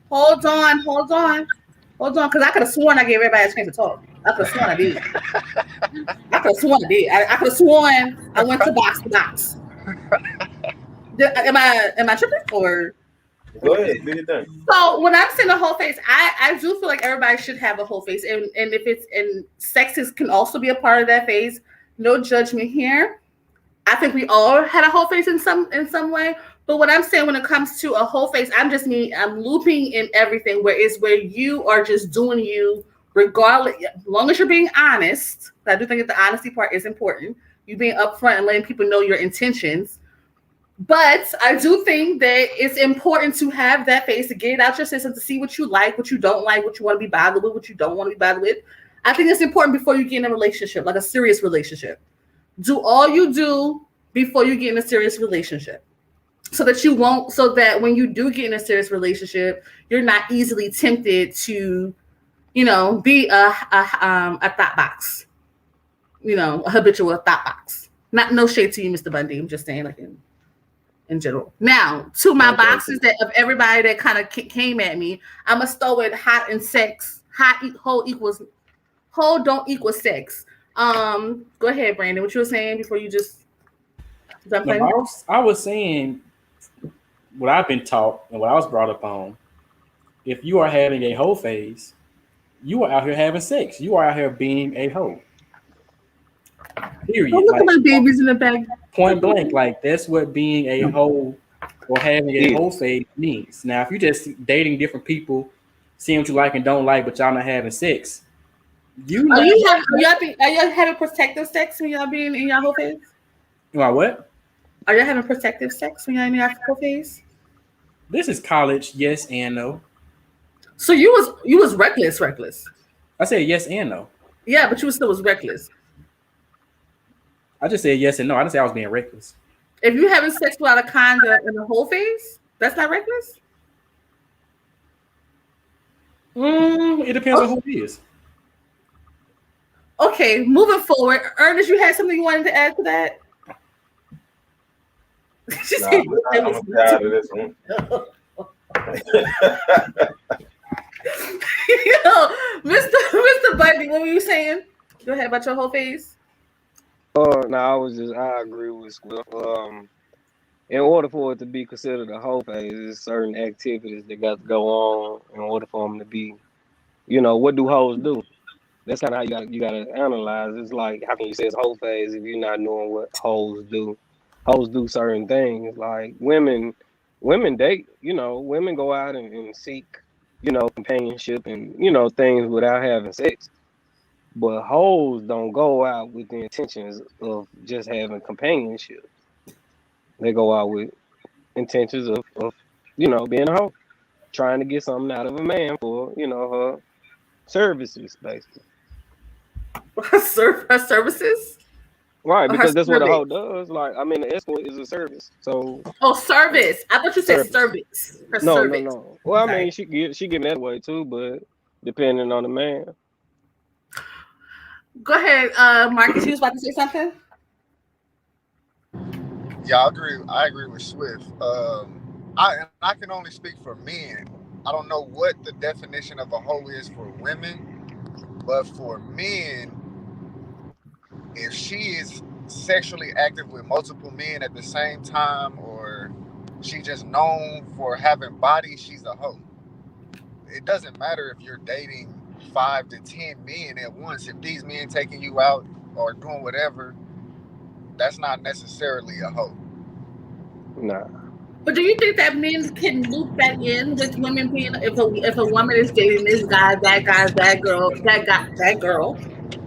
Hold on, because I could have sworn I gave everybody a chance to talk. I could have sworn I did. I could have sworn I went to box to box. Am I tripping or? Go ahead, do your thing. So when I'm saying a whole face, I do feel like everybody should have a whole face, and if it's sex can also be a part of that phase. No judgment here. I think we all had a whole face in some way. But what I'm saying when it comes to a whole face, I'm looping in everything where you are just doing you regardless, as long as you're being honest. I do think that the honesty part is important. You being upfront and letting people know your intentions. But I do think that it's important to have that face to get it out your system, to see what you like, what you don't like, what you want to be bothered with, what you don't want to be bothered with. I think it's important before you get in a relationship, like a serious relationship. Do all you do before you get in a serious relationship. So that when you do get in a serious relationship, you're not easily tempted to, be a thought box, a habitual thought box. No shade to you, Mr. Bundy. I'm just saying, like in general. Now, to my boxes of everybody that kind of came at me, I'm gonna start with hot and sex. Whole don't equal sex. Go ahead, Brandon. What you were saying before you just jump in? I was saying what I've been taught and what I was brought up on. If you are having a hoe phase, you are out here having sex. You are out here being a hoe. Period. Look at my babies in the back. Point blank, like that's what being a hoe or having a hoe phase means. Now, if you're just dating different people, seeing what you like and don't like, but y'all not having sex, are y'all having protective sex when y'all being in y'all hoe phase? What? Are y'all having protective sex when y'all in your hoe phase? This is college, yes and no. So you was reckless. I said yes and no. Yeah, but you still was reckless. I just said yes and no. I didn't say I was being reckless. If you having sex without a condom in the whole phase, that's not reckless? It depends on who it is. Okay, moving forward. Ernest, you had something you wanted to add to that? I'm proud of this one. Mr. Bundy, what were you saying? Go ahead about your whole phase. I agree with Swift. In order for it to be considered a whole phase, there's certain activities that got to go on in order for them to be, what do hoes do? That's kind of how you gotta analyze. It's like, how can you say it's whole phase if you're not knowing what hoes do? Hoes do certain things. Like women date, women go out and seek, companionship and, things without having sex. But hoes don't go out with the intentions of just having companionship. They go out with intentions of being a hoe, trying to get something out of a man for, her services, basically. Her services? Right, because that's what a hoe does. Like, the escort is a service. So. Oh, service. I thought you said service. No. Well, she giving that away too, but depending on the man. Go ahead, Marcus. You was about to say something? Yeah, I agree with Swift. I can only speak for men. I don't know what the definition of a hoe is for women, but for men, if she is sexually active with multiple men at the same time, or she just known for having body, she's a hoe. It doesn't matter if you're dating 5 to 10 men at once. If these men taking you out or doing whatever, that's not necessarily a hoe. Nah. But do you think that men can loop that in with women being if a woman is dating this guy, that girl,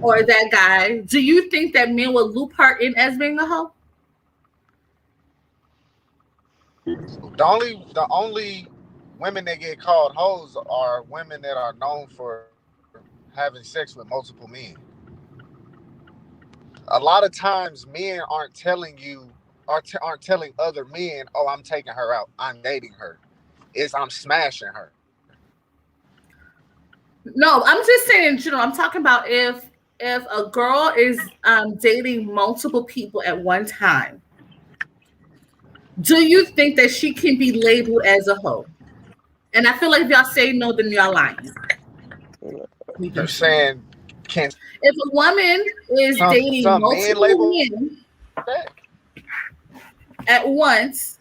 or that guy? Do you think that men will loop her in as being a hoe? The only women that get called hoes are women that are known for having sex with multiple men. A lot of times, men aren't telling other men, "Oh, I'm taking her out. I'm dating her." It's I'm smashing her. No, I'm just saying, I'm talking about if a girl is dating multiple people at one time, do you think that she can be labeled as a hoe? And I feel like if y'all say no, then y'all lying. You're saying can't. If a woman is dating multiple men at once,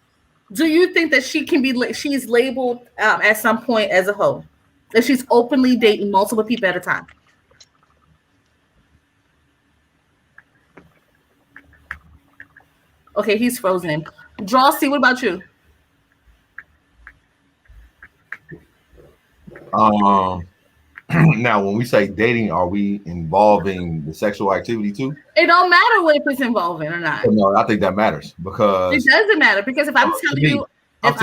do you think that she's labeled at some point as a hoe? That she's openly dating multiple people at a time? Okay, he's frozen. Drawsy, what about you? Now, when we say dating, are we involving the sexual activity too? It don't matter if it's involving or not. No, I think that matters because it doesn't matter because if I'm telling you, I'm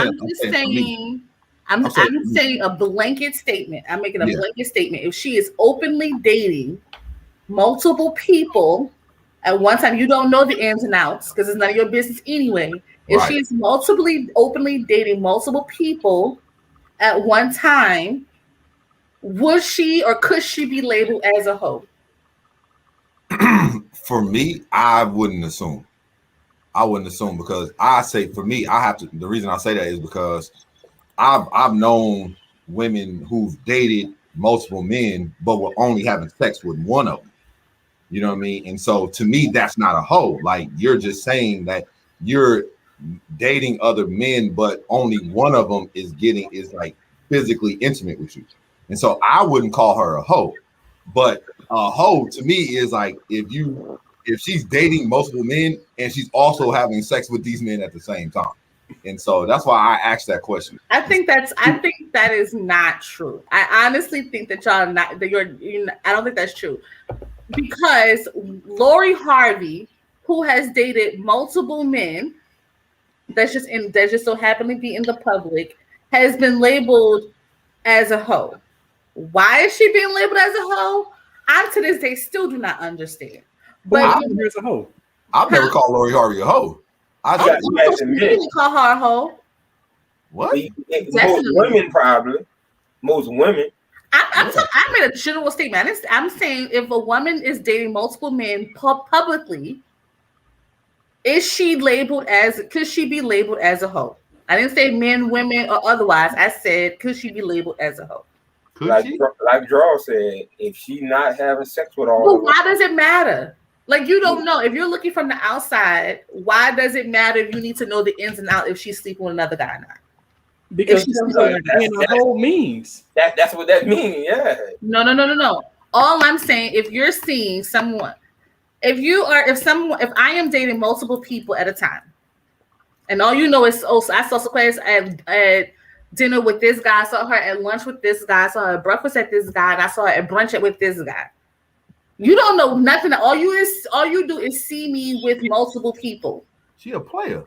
saying a blanket statement. I'm making a blanket statement. If she is openly dating multiple people at one time, you don't know the ins and outs because it's none of your business anyway. If she's openly dating multiple people at one time, would she or could she be labeled as a hoe? For me, I wouldn't assume. Because I say for me, I have to. The reason I say that is because I've known women who've dated multiple men, but were only having sex with one of them. You know what I mean? And so to me, that's not a hoe. Like you're just saying that you're dating other men, but only one of them is like physically intimate with you. And so I wouldn't call her a hoe. But a hoe to me is like if she's dating multiple men and she's also having sex with these men at the same time. And so that's why I asked that question. I think that is not true. I honestly think that I don't think that's true. Because Lori Harvey, who has dated multiple men, that just so happen to be in the public, has been labeled as a hoe. Why is she being labeled as a hoe? I to this day still do not understand. But a hoe. I've never called Lori Harvey a hoe. I didn't call her a hoe. What? Most women probably. Most women. I made a general statement. I'm saying if a woman is dating multiple men publicly, could she be labeled as a hoe? I didn't say men, women, or otherwise. I said, could she be labeled as a hoe? Like Draw said, if she not having sex with all of them. Why does it matter? Like you don't know. If you're looking from the outside, why does it matter if you need to know the ins and outs if she's sleeping with another guy or not? Because the whole means. That's what that means, yeah. No. All I'm saying, if you're seeing someone, if I am dating multiple people at a time, and all you know is, I saw Sequoia at dinner with this guy, I saw her at lunch with this guy, I saw her at breakfast at this guy, and I saw her at brunch with this guy. You don't know nothing. All you do is see me with multiple people. She a player.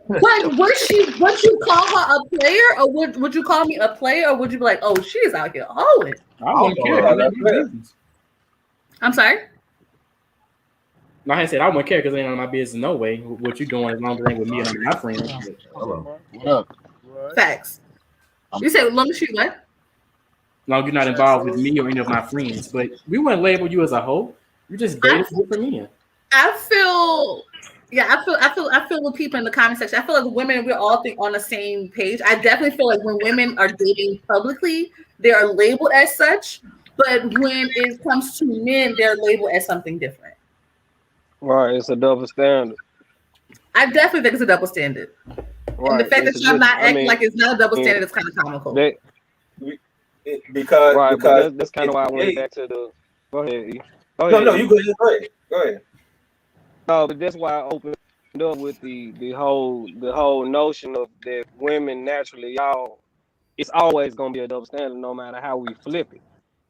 But would you call her a player, or would you call me a player, or would you be like, oh, she's out here hoeing? I wouldn't care. I'm sorry? No, I said I wouldn't care because it ain't none of my business. No way. What you doing as long as it ain't with me and my friends. Hello. What up? Facts. You said as long as you what? Long as you're not involved with me or any of my friends. But we wouldn't label you as a hoe. You just dated different men. I feel Yeah, I feel with people in the comment section. I feel like women, we're all on the same page. I definitely feel like when women are dating publicly, they are labeled as such. But when it comes to men, they're labeled as something different. Right, it's a double standard. I definitely think it's a double standard. Right. And the fact that y'all not acting like it's not a double standard is kind of comical. Because that's kind of why I went back to the. Go ahead. No, you go ahead. No, but that's why I opened up with the whole notion of that women naturally, y'all, it's always gonna be a double standard no matter how we flip it.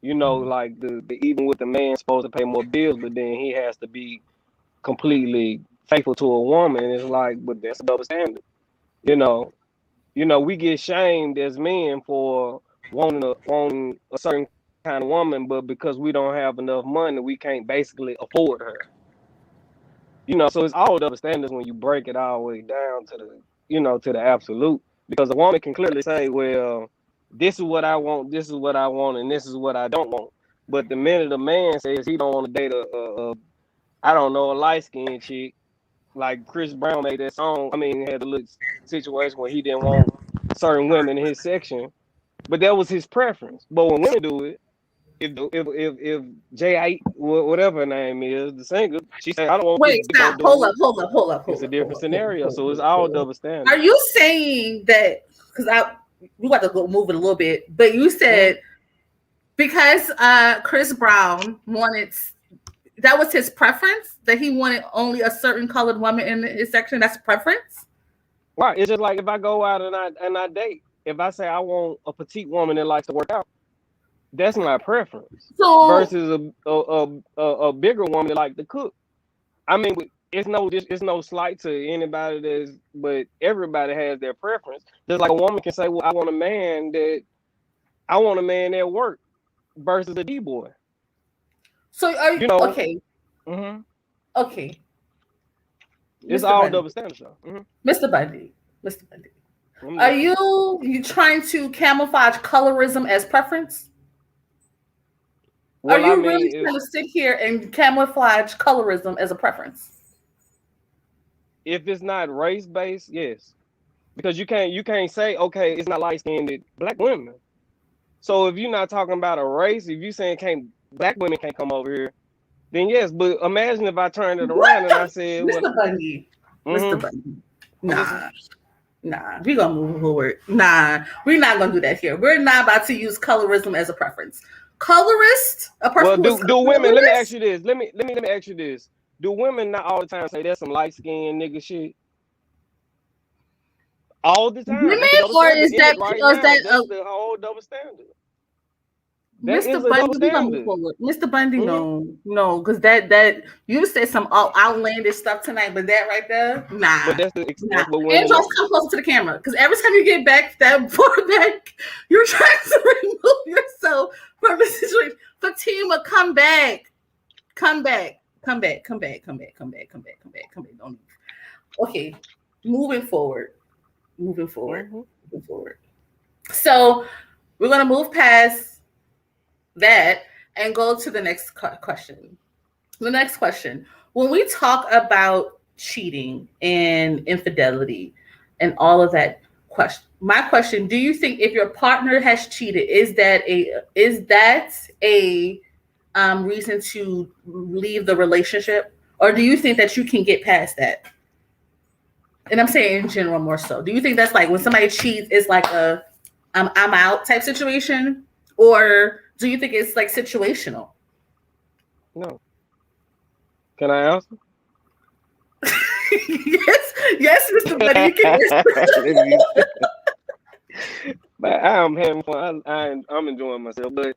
You know, like the even with the man supposed to pay more bills, but then he has to be completely faithful to a woman. It's like, but that's a double standard. You know, we get shamed as men for wanting a certain kind of woman, but because we don't have enough money, we can't basically afford her. You know, so it's all double standards when you break it all the way down to the, to the absolute. Because a woman can clearly say, well, this is what I want, and this is what I don't want. But the minute a man says he don't want to date a light-skinned chick, like Chris Brown made that song. I mean, had a little situation where he didn't want certain women in his section, but that was his preference. But when women do it, if J.I. whatever her name is, the singer, she said, I don't want. Wait, stop. Hold up. It's a different scenario, so it's all double standard. Are you saying that? Because we got to go move it a little bit, but you said because Chris Brown wanted. That was his preference, that he wanted only a certain colored woman in his section. That's preference. Right. It's just like if I go out and I date, if I say I want a petite woman that likes to work out, that's my preference. So versus a bigger woman that likes to cook. I mean, it's no slight to anybody but everybody has their preference. Just like a woman can say, well, I want a man that work versus a D-boy. So are you okay? Mm-hmm. Okay. It's all double standard, though. Mm-hmm. Mr. Bundy. Are you trying to camouflage colorism as preference? Well, are you really trying to sit here and camouflage colorism as a preference? If it's not race based, yes, because you can't say, okay, it's not light-skinned black women. So if you're not talking about a race, if you're saying black women can't come over here, then yes. But imagine if I turned it around and I said, Mr. Bundy, Mr. Bundy, nah, we're gonna move forward. Nah, we're not gonna do that here. We're not about to use colorism as a preference. Colorist, a person. Well, do women? Let me ask you this. Let me ask you this. Do women not all the time say that's some light skinned nigga shit? All the time. Women, or is that right because that's the whole double standard? Mr. Bundy, we gonna move forward. Mr. Bundy, no, because that you said some outlandish stuff tonight, but that right there, nah. But that's the Andros, come closer to the camera, because every time you get back that far back, you're trying to remove yourself from the situation. Fatima, come back. Don't leave. Okay, moving forward. So we're gonna move past that and go to the next question. The next question: when we talk about cheating and infidelity and all of that, my question: do you think if your partner has cheated, is that a reason to leave the relationship, or do you think that you can get past that? And I'm saying in general more so. Do you think that's like when somebody cheats, it's like a I'm out type situation, or do you think it's like situational? No. Can I answer? yes, Mr. Buddy, you can answer. But I'm having fun. I'm enjoying myself. But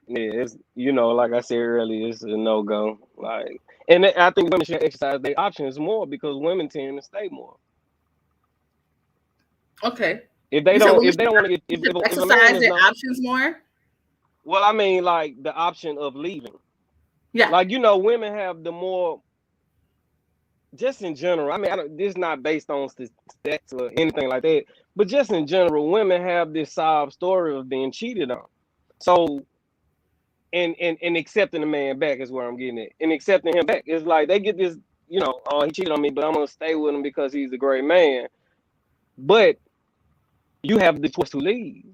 yeah, it's like I said earlier, it's a no-go. Like, and I think women should exercise their options more because women tend to stay more. Okay. If they don't want to exercise their options more. Well, I mean, like the option of leaving. Yeah. Like, women have the more, just in general. I mean, this is not based on stats or anything like that, but just in general, women have this sob story of being cheated on. So, and accepting the man back is where I'm getting at. And accepting him back is like they get this he cheated on me, but I'm gonna stay with him because he's a great man. But you have the choice to leave.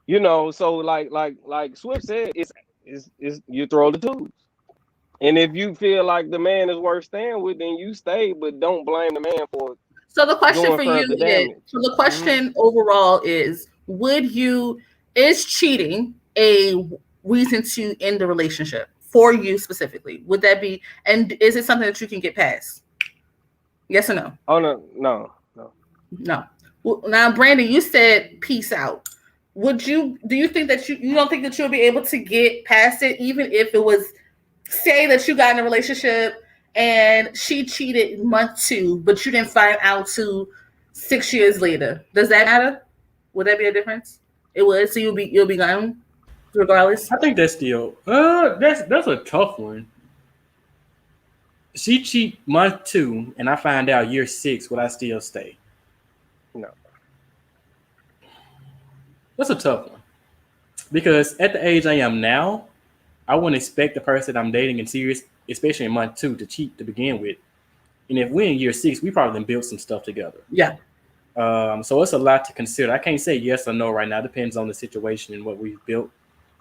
So like Swift said, it's you throw the tools. And if you feel like the man is worth staying with, then you stay, but don't blame the man for it. So the question for you overall is, is cheating a reason to end the relationship for you specifically? Would that be, and is it something that you can get past? Yes or no? Oh, no. Well, now, Brandon, you said peace out. Do you think that you don't think that you'll be able to get past it, even if it was, say that you got in a relationship and she cheated month 2, but you didn't find out till 6 years later? Does that matter? Would that be a difference? It would. So you'll be gone regardless. I think that's still that's a tough one. She cheat month 2 and I find out year 6. Would I still stay? No. That's a tough one, because at the age I am now, I wouldn't expect the person I'm dating and serious, especially in month 2, to cheat to begin with. And if we're in year 6, we probably built some stuff together. Yeah. So it's a lot to consider. I can't say yes or no right now. It depends on the situation and what we've built,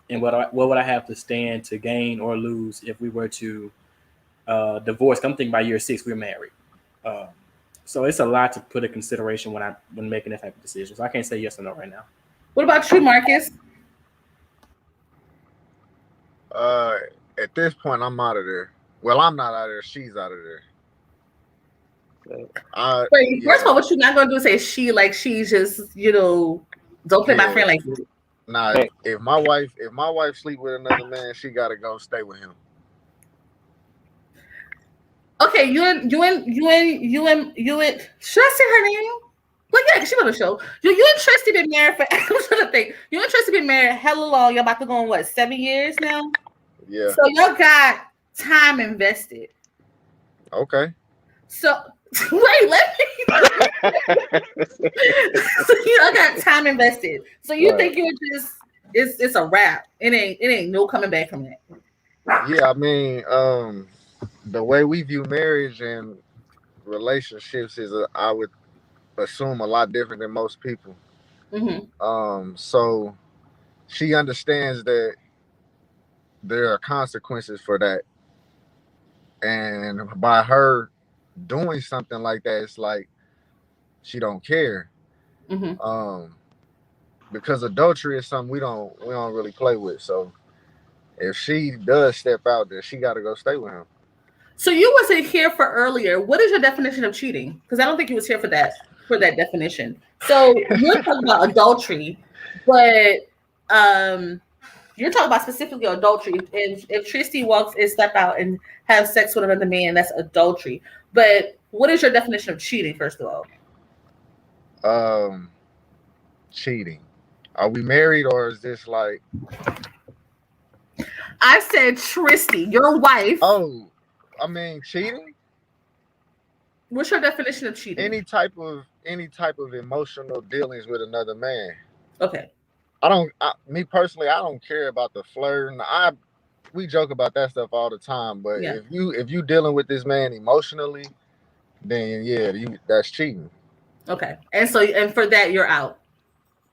and what would I have to stand to gain or lose if we were to divorce. I'm thinking by year 6 we're married. So it's a lot to put in consideration when making that type of decision. So I can't say yes or no right now. What about you, Marcus? At this point, I'm out of there. Well, I'm not out of there. She's out of there. Wait, first of all, what you're not gonna do is say she, like she's just, don't play my friend like you. Nah, if my wife sleep with another man, she gotta go stay with him. Okay, you and should I say her name? Well, yeah, she on the show. You and Tristy been married for I'm trying to think. You and Tristy been married hella long. Y'all about to go on what, 7 years now? Yeah. So y'all got time invested. Okay. So wait, let me. So y'all got time invested. So you think you just it's a wrap? It ain't no coming back from that. Yeah, I mean, the way we view marriage and relationships is, I would assume, a lot different than most people. Mm-hmm. So she understands that there are consequences for that, and by her doing something like that, it's like she don't care. Mm-hmm. Because adultery is something we don't really play with. So if she does step out there, she got to go stay with him. So you wasn't here for earlier. What is your definition of cheating? Because I don't think you was here for that definition. So you're talking about adultery, but you're talking about specifically adultery. If Tristy walks and step out and have sex with another man, that's adultery. But what is your definition of cheating, first of all? Cheating. Are we married, or is this like? I said Tristy, your wife. Oh, I mean cheating. What's your definition of cheating? Any type of emotional dealings with another man. Okay. Me personally, I don't care about the flirting. We joke about that stuff all the time, but if you dealing with this man emotionally, then that's cheating. Okay. And for that, you're out.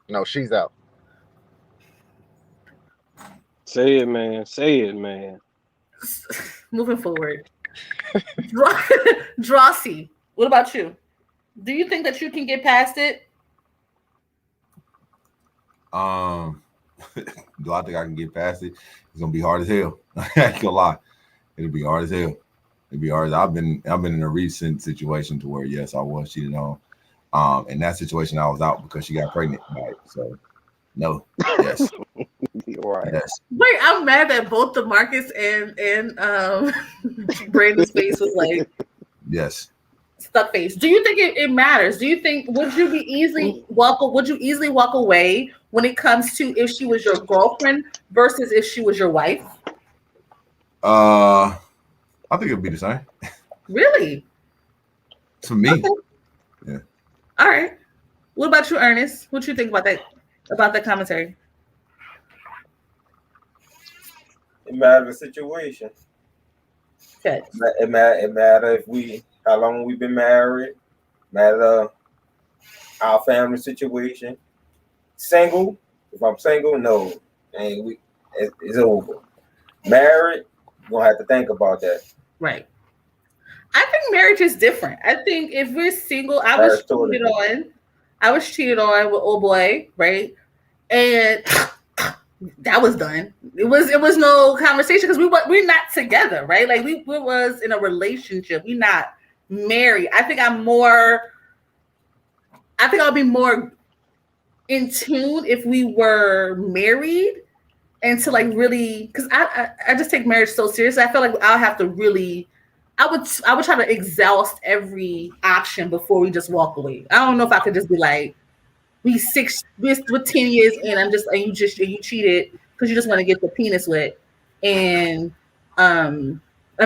No, she's out. Say it, man. Moving forward. Drosy, what about you? Do you think that you can get past it? Do I think I can get past it? It's gonna be hard as hell. I ain't gonna lie. It'll be hard as hell. I've been in a recent situation to where yes, I was cheated on. In that situation, I was out because she got pregnant. Right? So no, yes. Right. Yes. Wait, I'm mad that both the Marcus and Brandon's face was like yes. Stuck face. Do you think it matters? Do you think would you easily walk away when it comes to if she was your girlfriend versus if she was your wife? I think it'd be the same. Really? To me. Okay. Yeah. All right. What about you, Ernest? What you think about that commentary? It matters the situation. Good. It matter how long we've been married, matter our family situation. Single, if I'm single, no, and it's over. Married, you're gonna have to think about that. Right. I think marriage is different. I think if we're single, I was cheated on with old boy, right? And that was done. It was no conversation because we're not together, right? Like we was in a relationship. We're not married. I think I'll be more in tune if we were married and to like really, because I just take marriage so seriously. I feel like I'll have to really, I would try to exhaust every option before we just walk away. I don't know if I could just be like, we're 10 years in, and you cheated because you just want to get the penis wet, and I'm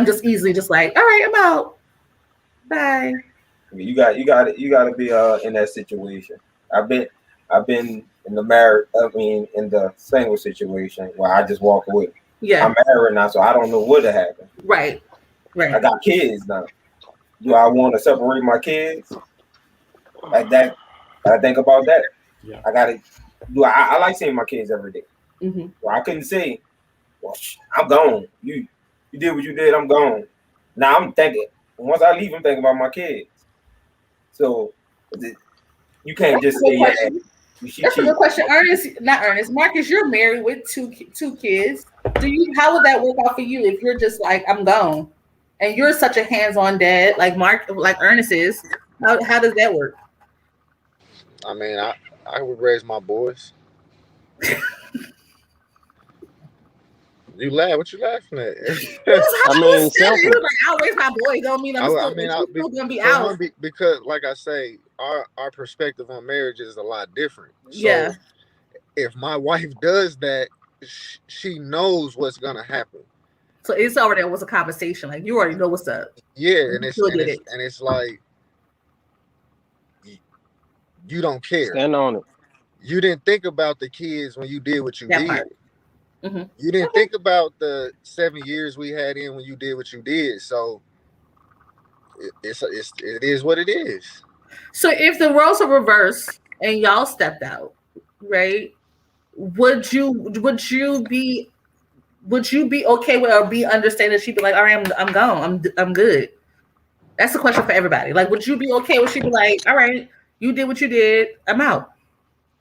just easily just like, all right, I'm out, bye. I mean, you got to be in that situation. I've been in the single situation where I just walk away. Yeah, I'm married now, so I don't know what to happen. Right. I got kids now. Do I want to separate my kids? Like that, I think about that. Yeah. I like seeing my kids every day. Mm-hmm. Well, I couldn't say, well, I'm gone. You did what you did. I'm gone. Now I'm thinking. Once I leave, I'm thinking about my kids. So you can't just say, yeah. That's a good question. Marcus, you're married with two kids. How would that work out for you if you're just like, I'm gone, and you're such a hands-on dad like Ernest is? How does that work? I mean, I would raise my boys. You laugh? What you laughing at? I mean, simple. I'll raise my boys. Don't mean I'm still gonna be out. Because, like I say, our perspective on marriage is a lot different. So yeah. If my wife does that, she knows what's gonna happen. So it's already was a conversation. Like you already know what's up. Yeah, and it's like you don't care. Stand on it. You didn't think about the kids when you did what you did. Mm-hmm. You didn't think about the 7 years we had in when you did what you did. So it is what it is. So if the roles are reversed and y'all stepped out, right? Would you be okay with or be understanding? She'd be like, all right, I'm gone. I'm good. That's the question for everybody. Like, would you be okay with she be like, all right, you did what you did, I'm out?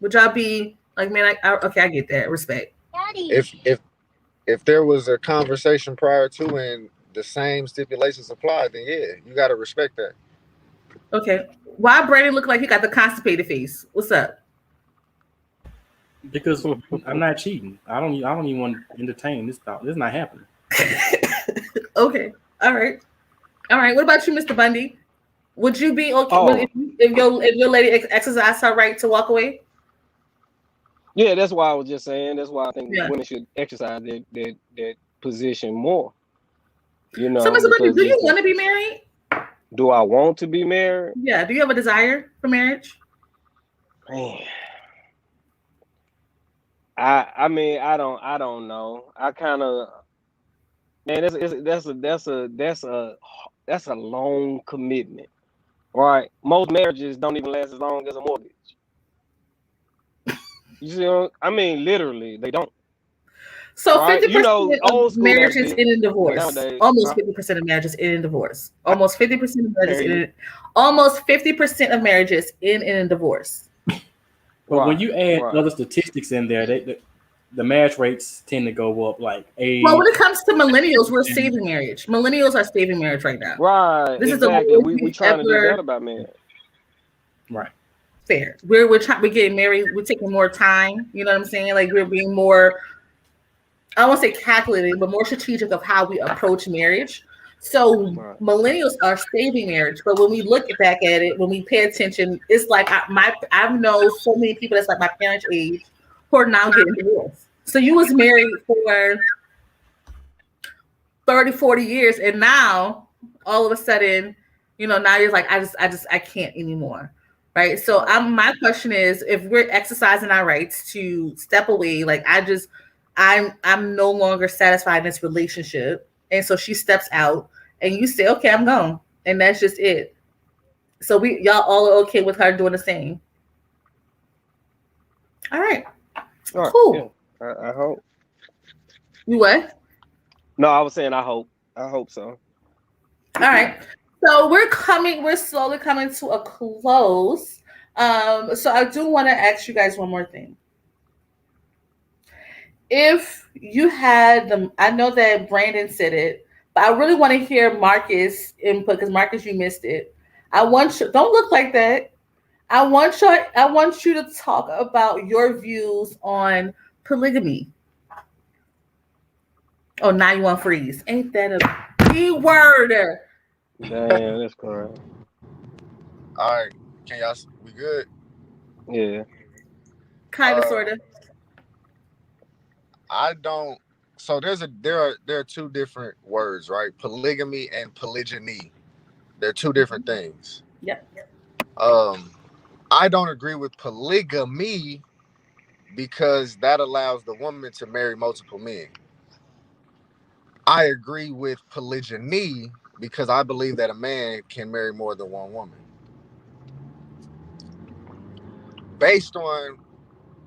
Would y'all be like, man, okay, I get that. Respect. If there was a conversation prior to and the same stipulations apply, then yeah, you gotta respect that. Okay. Why Brandon look like he got the constipated face? What's up? Because I'm not cheating. I don't even want to entertain this thought. This is not happening. Okay. All right. What about you, Mr. Bundy? Would you be okay if your lady exercised her right to walk away? Yeah, that's why I was just saying. That's why I think women should exercise that position more. You know. So, Mr. Bundy, do you want to be married? Do I want to be married? Yeah. Do you have a desire for marriage? Man. I mean, I don't know. I kind of, man, that's a long commitment, right? Most marriages don't even last as long as a mortgage. You see, I mean, literally, they don't. So 50% of marriages end in divorce. Nowadays, almost 50% of marriages end in divorce. Almost 50% of marriages end in divorce. But when you add other statistics in there, the marriage rates tend to go up like age. Well, when it comes to millennials, we're saving marriage. Millennials are saving marriage right now. Right. This exactly. is we trying to do that about marriage. Right. Fair. We're getting married. We're taking more time. You know what I'm saying? Like we're being more, I won't say calculated, but more strategic of how we approach marriage. So millennials are saving marriage, but when we look back at it, when we pay attention, it's like I know so many people that's like my parents' age who are now getting divorced. So you was married for 30, 40 years, and now all of a sudden, now you're like, I can't anymore. Right. So my question is, if we're exercising our rights to step away, like I'm no longer satisfied in this relationship. And so she steps out and you say, okay, I'm gone, and that's just it. So y'all all are okay with her doing the same. All right, All right, cool. yeah, I hope. You what? No, I was saying I hope. I hope so. All right. So we're slowly coming to a close. So I do want to ask you guys one more thing. If you had them, I know that Brandon said it, but I really want to hear Marcus input because Marcus, you missed it. I want you, don't look like that. I want you to talk about your views on polygamy. Oh, now you want freeze. Ain't that a B word? Damn, that's correct. All right, can y'all? We good? Yeah. Kind of, sort of. I don't. So there are two different words, right? Polygamy and polygyny. They're two different things. Yep. I don't agree with polygamy because that allows the woman to marry multiple men. I agree with polygyny because I believe that a man can marry more than one woman. Based on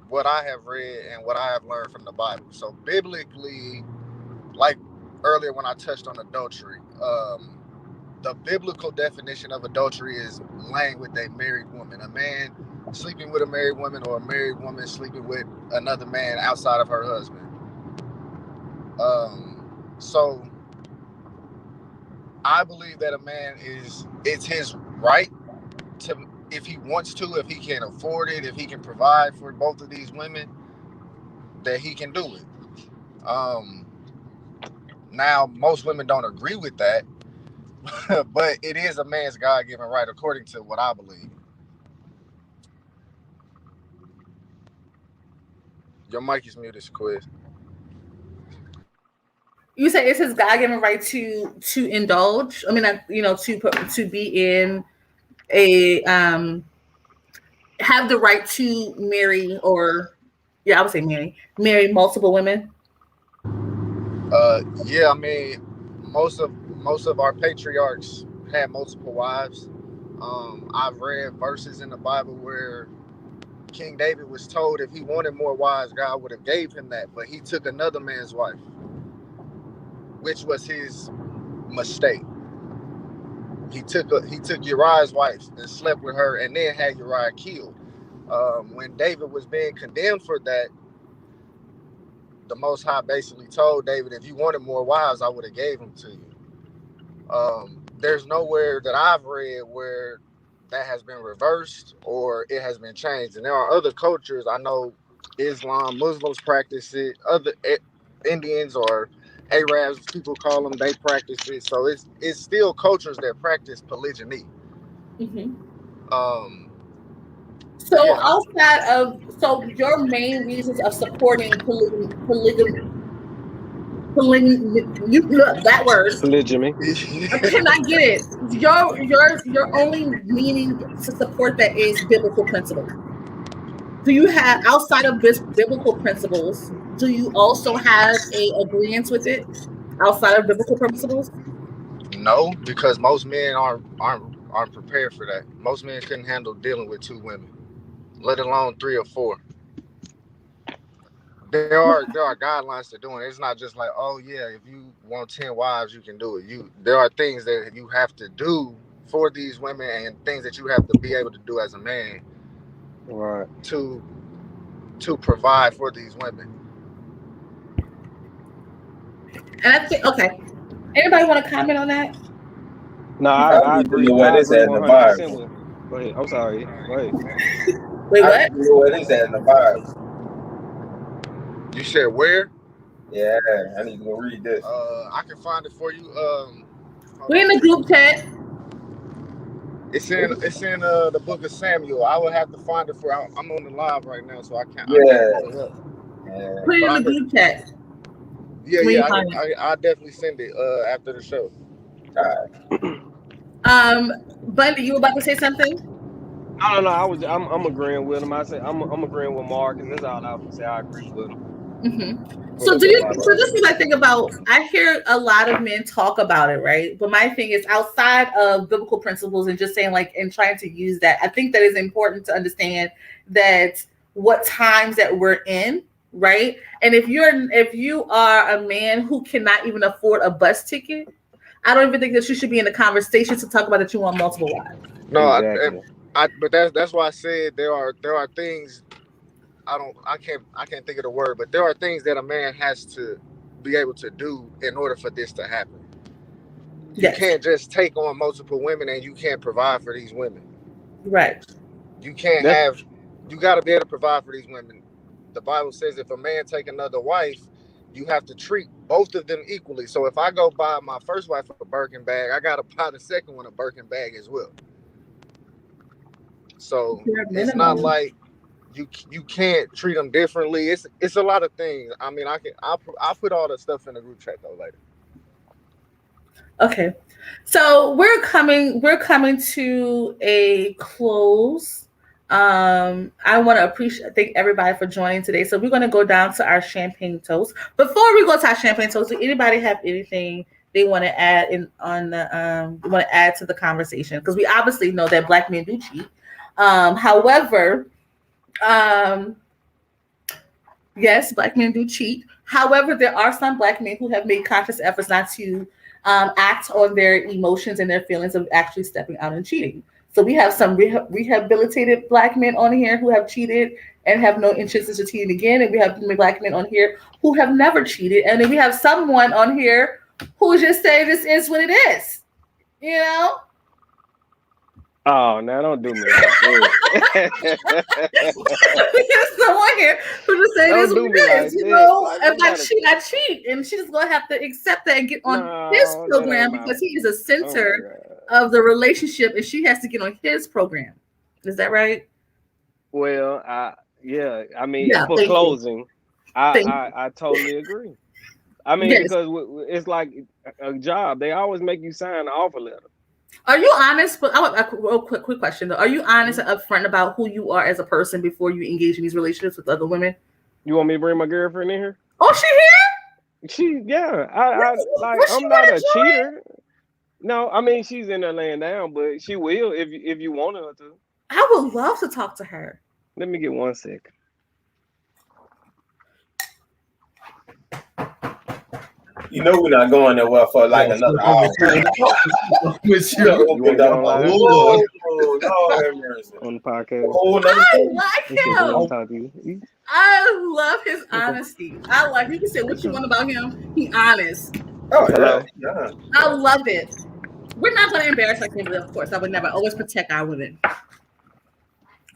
what I have read and what I have learned from the Bible. So biblically, like earlier when I touched on adultery, the biblical definition of adultery is laying with a married woman, a man sleeping with a married woman, or a married woman sleeping with another man outside of her husband. So I believe that a man it's his right to, if he wants to, if he can afford it, if he can provide for both of these women, that he can do it. Now most women don't agree with that, but it is a man's God-given right according to what I believe. Your mic is muted, Quiz. You say it's his God-given right to indulge. I mean, to be in a have the right to marry, or I would say marry multiple women. Yeah, I mean, most of our patriarchs had multiple wives. I've read verses in the Bible where King David was told if he wanted more wives, God would have gave him that, but he took another man's wife, which was his mistake. He took Uriah's wife and slept with her, and then had Uriah killed. When David was being condemned for that, the Most High basically told David, if you wanted more wives, I would have gave them to you. There's nowhere that I've read where that has been reversed or it has been changed. And there are other cultures, I know Islam, Muslims practice it, other Indians or Arabs, people call them, they practice it. So it's still cultures that practice polygyny. Mm-hmm. So yeah, outside of, your main reasons of supporting polygamy, that word. Polygamy. I cannot get it. Your only meaning to support that is biblical principle. Do you have, outside of this biblical principles, do you also have a agreement with it outside of biblical principles? No, because most men aren't prepared for that. Most men couldn't handle dealing with two women, let alone 3 or 4. There are guidelines to doing it. It's not just like, oh yeah, if you want 10 wives, you can do it. There are things that you have to do for these women and things that you have to be able to do as a man, right, to provide for these women. And I think, okay, anybody want to comment on that? No, I agree. Where is that in the Bible? Go ahead. I'm sorry. Go ahead. Wait, what? I don't know where is that in the Bible. You said where? Yeah, I need to go read this. I can find it for you. We're in the group chat. It's in the book of Samuel. I would have to find it for. I'm on the live right now, so I can't. Yeah. I can't pull it up. Put it in the group chat. Yeah. I definitely send it after the show. Bundy, you were about to say something? No. I'm agreeing with him. I say I'm agreeing with Mark, and that's all I would say. I agree with him. Mm-hmm. So this is what I think about. I hear a lot of men talk about it, right? But my thing is outside of biblical principles and just saying like and trying to use that. I think that is important to understand that what times that we're in, right? And if you are a man who cannot even afford a bus ticket, I don't even think that you should be in a conversation to talk about that you want multiple wives. No, Exactly. but that's why I said there are things I can't think of the word, but there are things that a man has to be able to do in order for this to happen. You can't just take on multiple women and you can't provide for these women. Right. You can't you got to be able to provide for these women. The Bible says if a man take another wife, you have to treat both of them equally. So if I go buy my first wife a Birkin bag, I got to buy the second one a Birkin bag as well. So it's not like you can't treat them differently. It's a lot of things. I mean, I'll put all the stuff in the group chat though later. Okay, so we're coming to a close. I want to thank everybody for joining today. So we're going to go down to our champagne toast. Before we go to our champagne toast, do anybody have anything they want to add want to add to the conversation? Because we obviously know that Black men do cheat. However, yes, Black men do cheat. However, there are some Black men who have made conscious efforts not to act on their emotions and their feelings of actually stepping out and cheating. So we have some rehabilitated Black men on here who have cheated and have no interest in cheating again. And we have Black men on here who have never cheated. And then we have someone on here who just say this is what it is. You know? Oh, now don't do me like this. We have someone here who just say this is what it is. You know, if I cheat, I cheat. And she's going to have to accept that and get on his program because he is a center of the relationship and she has to get on his program. Is that right? Well, yeah. I mean, for closing, I totally agree. I mean, because it's like a job. They always make you sign an offer letter. Are you honest? But I want a real quick question though. Are you honest and upfront about who you are as a person before you engage in these relationships with other women? You want me to bring my girlfriend in here? Oh, she here? I'm not a cheater. No, I mean she's in there laying down, but she will if you want her to. I would love to talk to her. Let me get 1 second. You know we're not going nowhere for like another hour. With you. On the podcast. I like him. I love his honesty. You can say what you want about him. He's honest. Oh, yeah. I love it. We're not going to embarrass like him, of course. I would never always protect our women.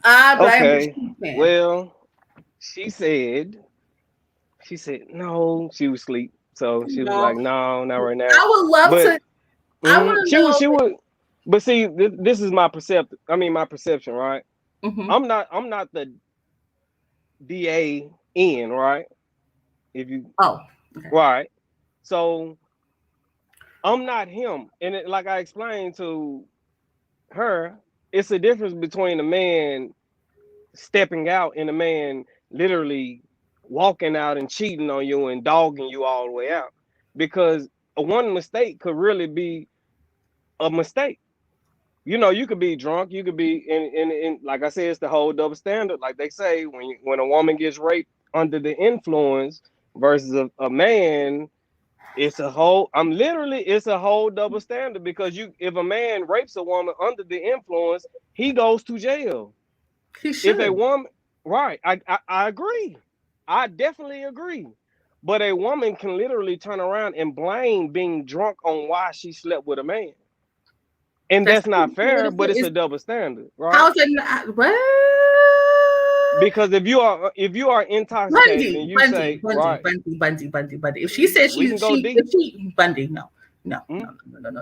Okay. Well, she said no, she was asleep. So she was like, no, not right now. I would love to. I want to know. She would. But see, this is my perception, right? Mm-hmm. I'm not the DAN, right? Okay. Right. So I'm not him. And like I explained to her, it's a difference between a man stepping out and a man literally walking out and cheating on you and dogging you all the way out. Because one mistake could really be a mistake. You know, you could be drunk, you could be in like I said, it's the whole double standard. Like they say, when a woman gets raped under the influence versus a man, it's a whole double standard, because if a man rapes a woman under the influence, he goes to jail. He should. If a woman, right, I agree. I definitely agree. But a woman can literally turn around and blame being drunk on why she slept with a man. And that's not fair, but it's a double standard, right? How's it not? What? Because if you are intoxicated and you say, Bundy. If she says she's Bundy, no.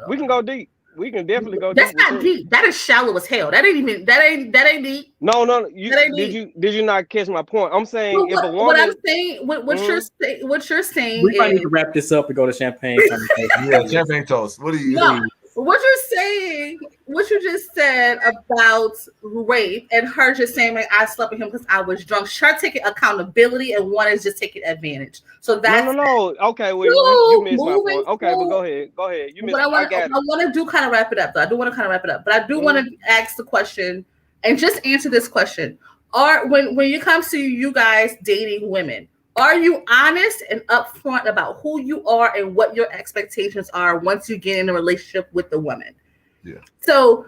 We can go deep. We can definitely go deep. That's not deep. That is shallow as hell. That ain't deep. No. Did you not catch my point? I'm saying what you're saying we might need to wrap this up and go to champagne. Yeah, champagne toast. What do you? No. what you're saying, what you just said about rape and her just saying like I slept with him because I was drunk. Her taking accountability and one is just taking advantage. So that's No. Okay, well, you missed my moving point. Okay, but forward. go ahead. You missed. But I got it. want to do kind of wrap it up though. I do want to kind of wrap it up, but I do want to ask the question and just answer this question. When it comes to you guys dating women, are you honest and upfront about who you are and what your expectations are once you get in a relationship with the woman? Yeah. So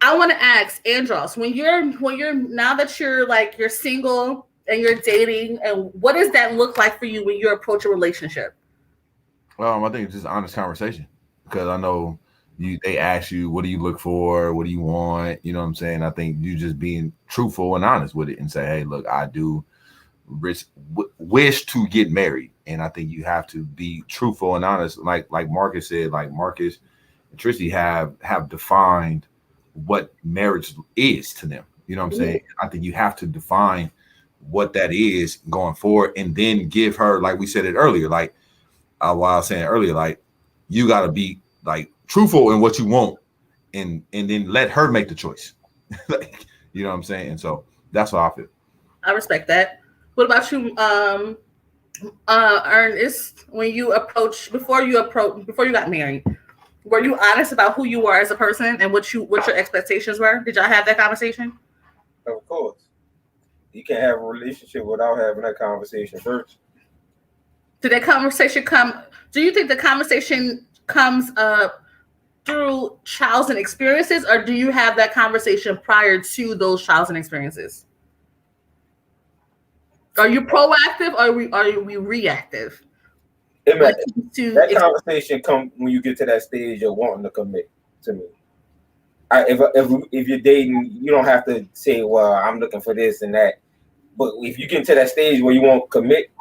I want to ask Andros, when you're now that you're single and you're dating, and what does that look like for you when you approach a relationship? I think it's just an honest conversation, because I know they ask you, what do you look for? What do you want? You know what I'm saying? I think you just being truthful and honest with it and say, hey, look, I do wish to get married. And I think you have to be truthful and honest. Like Marcus said, like Marcus and Tristy have defined what marriage is to them. You know what I'm saying? I think you have to define what that is going forward, and then give her, like we said it earlier, like while I was saying earlier, like you got to be like truthful in what you want, and then let her make the choice. Like, you know what I'm saying? And so that's what I feel. I respect that. What about you, Ernest? When you before you got married, were you honest about who you were as a person and what your expectations were? Did y'all have that conversation? Of course. You can't have a relationship without having that conversation first. Did that conversation come? Do you think the conversation comes through trials and experiences, or do you have that conversation prior to those trials and experiences? Are you proactive or are we reactive? That conversation comes when you get to that stage of wanting to commit to me. If you're dating, you don't have to say, well, I'm looking for this and that. But if you get to that stage where you won't commit,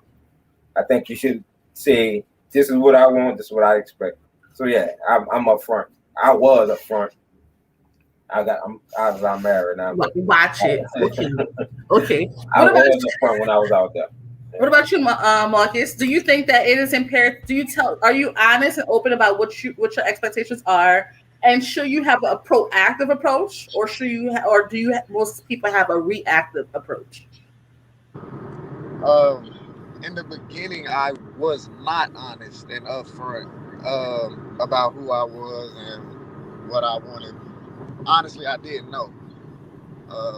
I think you should say, this is what I want, this is what I expect. So yeah, I'm up front. I was up front. I'm married now. Watch it. Okay. I was up front when I was out there. What about you, Marcus? Do you think that it is imperative? Are you honest and open about what your expectations are? And should you have a proactive approach, or most people have a reactive approach? In the beginning, I was not honest and upfront about who I was and what I wanted. Honestly, I didn't know.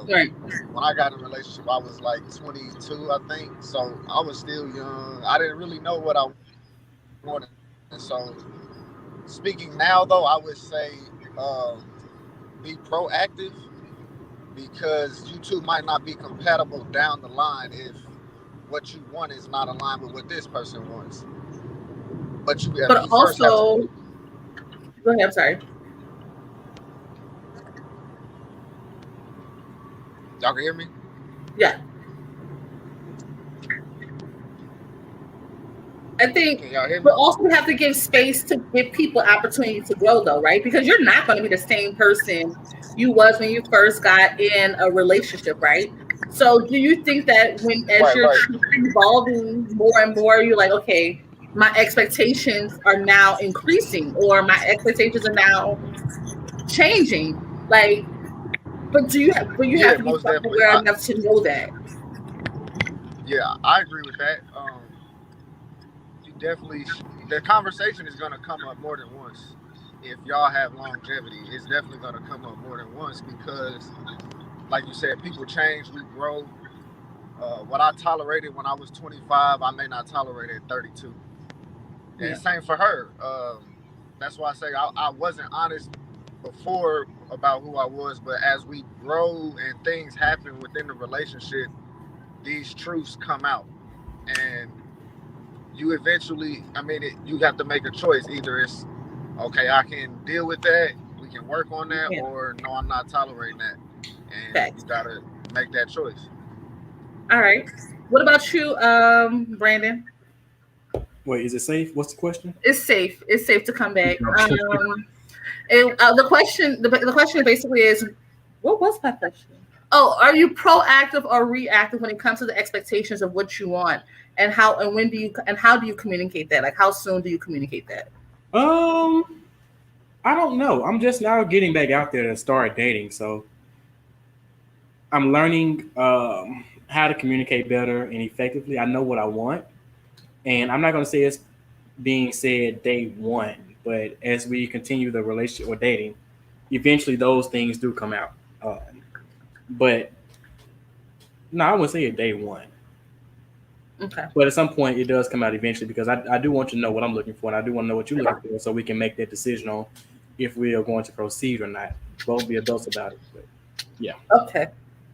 Right. When I got in a relationship, I was like 22, I think. So I was still young. I didn't really know what I wanted. And so speaking now, though, I would say be proactive, because you two might not be compatible down the line if what you want is not aligned with what this person wants. But also, go ahead. I'm sorry. Y'all can hear me? Yeah. I think, but also we have to give space to give people opportunity to grow, though, right? Because you're not going to be the same person you was when you first got in a relationship, right? So do you think that as you're evolving more and more, you're like, okay, my expectations are now increasing, or my expectations are now changing? Like, but you have to be aware enough to know that. Yeah, I agree with that. Definitely, the conversation is going to come up more than once. If y'all have longevity, it's definitely going to come up more than once, because like you said, people change, we grow. What I tolerated when I was 25, I may not tolerate at 32. And same for her. That's why I say I wasn't honest before about who I was, but as we grow and things happen within the relationship, these truths come out. And you eventually, you have to make a choice. Either it's, okay, I can deal with that, we can work on that, or no, I'm not tolerating that. And you gotta make that choice. All right. What about you, Brandon? Wait, is it safe? What's the question? It's safe. It's safe to come back. The question basically is, what was my question? Oh, are you proactive or reactive when it comes to the expectations of what you want, and how and when do you and how do you communicate that? Like, how soon do you communicate that? I I don't know. I'm just now getting back out there to start dating, so I'm learning how to communicate better and effectively. I know what I want, and I'm not going to say it's being said day one, but as we continue the relationship or dating, eventually those things do come out. But no, I wouldn't say it day one. Okay. But at some point, it does come out eventually because I do want you to know what I'm looking for, and I do want to know what you're looking for, so we can make that decision on if we are going to proceed or not. Both be adults about it. But yeah. Okay.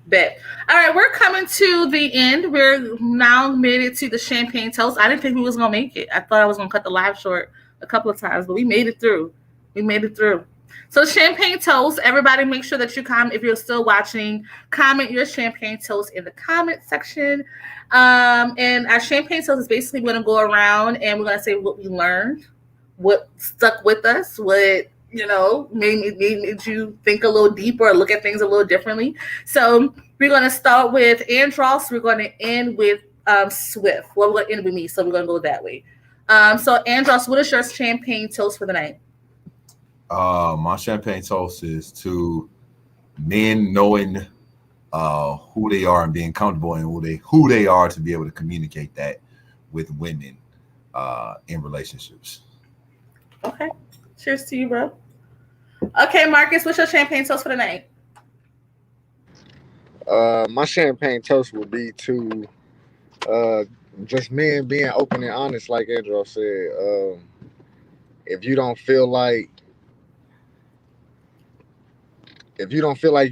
Bet. All right, we're coming to the end. We're now made it to the champagne toast. I didn't think we was gonna make it. I thought I was gonna cut the live short a couple of times, but we made it through. So champagne toast. Everybody, make sure that you comment if you're still watching. Comment your champagne toast in the comment section. And our champagne toast is basically going to go around and we're going to say what we learned, what stuck with us, what made you think a little deeper or look at things a little differently. So we're going to start with Andros. We're going to end with Swift. Well, we're going to end with me, so we're going to go that way. So Andros, what is your champagne toast for the night? My champagne toast is to men knowing who they are and being comfortable in who they are to be able to communicate that with women in relationships. Okay. Cheers to you, bro. Okay, Marcus, what's your champagne toast for the night? My champagne toast would be to just men being open and honest, like Andrew said. If you don't feel like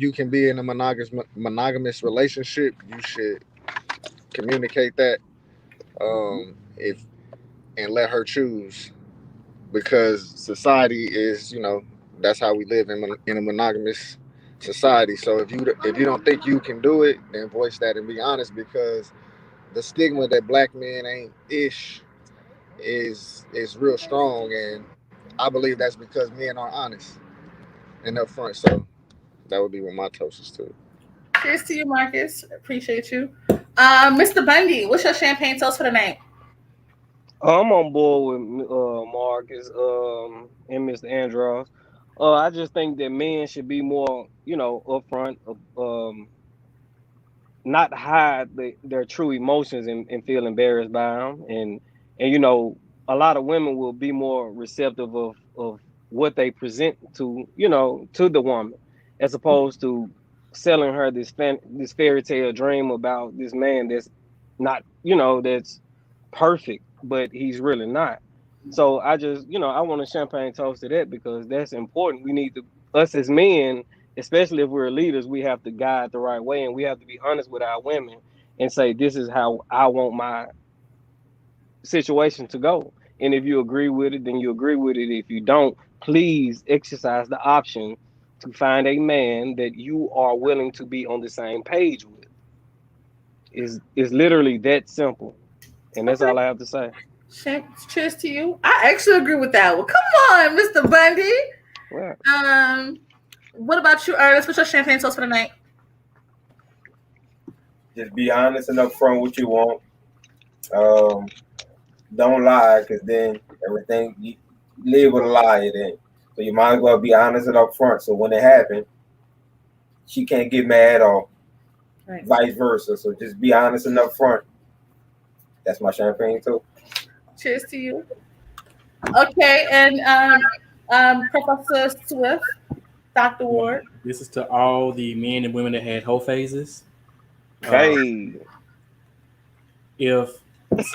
you can be in a monogamous relationship, you should communicate that. And let her choose, because society is, that's how we live in a monogamous society. So if you don't think you can do it, then voice that and be honest, because the stigma that black men ain't ish is real strong, and I believe that's because men are honest and upfront. So that would be what my toast is to. Cheers to you, Marcus. Appreciate you. Mr. Bundy, what's your champagne toast for the night? I'm on board with Marcus and Mr. Andros. I just think that men should be more, upfront, not hide their true emotions and feel embarrassed by them. And a lot of women will be more receptive of what they present to the woman, as opposed to selling her this fairy tale dream about this man that's not, that's perfect, but he's really not. So I just, I want a champagne toast to that, because that's important. We need to, us as men, especially if we're leaders, we have to guide the right way, and we have to be honest with our women and say, this is how I want my situation to go. And if you agree with it, then you agree with it. If you don't, please exercise the option to find a man that you are willing to be on the same page with. It's literally that simple. And that's all I have to say. Cheers to you. I actually agree with that one. Come on, Mr. Bundy. Yeah. What about you, Ernest? What's your champagne toast for the night? Just be honest and upfront what you want. Don't lie, because then everything, you live with a lie then. So you might as well be honest and upfront. So when it happens, she can't get mad, or vice versa. So just be honest and upfront. That's my champagne too. Cheers to you. Okay, and Professor Swift, Dr. Ward. This is to all the men and women that had whole phases. Hey. If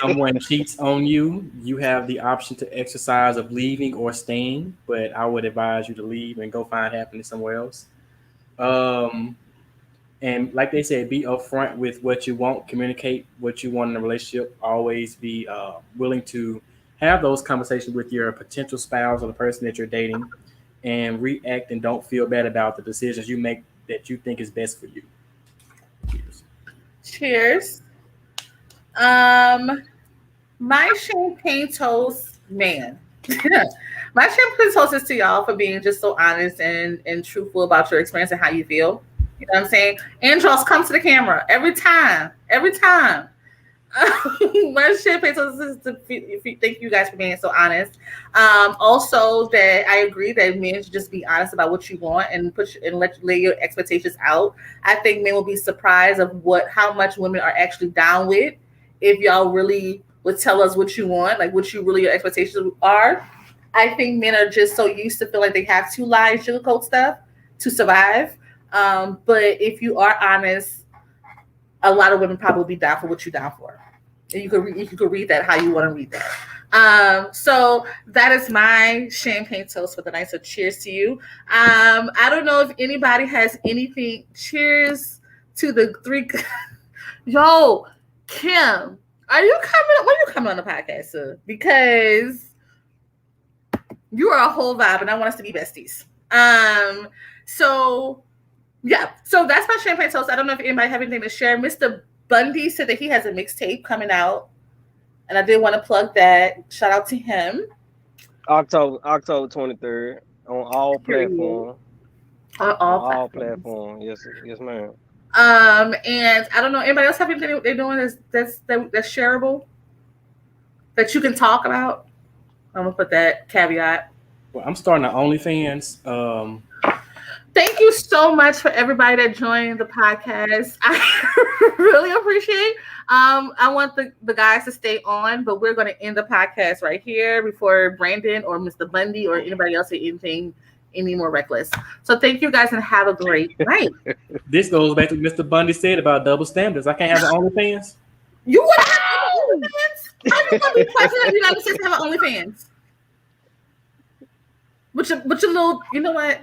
someone cheats on you, you have the option to exercise of leaving or staying, but I would advise you to leave and go find happiness somewhere else. And like they said, be upfront with what you want, communicate what you want in a relationship. Always be willing to have those conversations with your potential spouse or the person that you're dating, and react and don't feel bad about the decisions you make that you think is best for you. Cheers. Cheers. My champagne toast, man. My champagne toast is to y'all for being just so honest and truthful about your experience and how you feel. You know what I'm saying? Andros, come to the camera every time. My champagne toast is to thank you guys for being so honest. Also, that I agree that men should just be honest about what you want and lay your expectations out. I think men will be surprised of how much women are actually down with if y'all really would tell us what you want, like what your expectations are. I think men are just so used to feel like they have to lie and sugarcoat stuff to survive. But if you are honest, a lot of women probably be down for what you're down for. And you could read that how you want to read that. So that is my champagne toast for the night. So cheers to you. I don't know if anybody has anything. Cheers to the three. Yo, Kim, are you coming? When you coming on the podcast, sir? Because you are a whole vibe, and I want us to be besties. So yeah, so that's my champagne toast. I don't know if anybody have anything to share. Mr. Bundy said that he has a mixtape coming out, and I did want to plug that. Shout out to him. October 23rd on all platforms. On all platforms. Yes, ma'am. And I don't know, anybody else have anything they're doing that's shareable that you can talk about? I'm gonna put that caveat. Well, I'm starting an OnlyFans. Thank you so much for everybody that joined the podcast. I really appreciate. I want the guys to stay on, but we're going to end the podcast right here before Brandon or Mr. Bundy or anybody else say anything any more reckless. So thank you guys and have a great night. This goes back to what Mr. Bundy said about double standards. I can't have an OnlyFans. You want to have OnlyFans? How you going to be president of the United States and have an OnlyFans? With your little, you know what?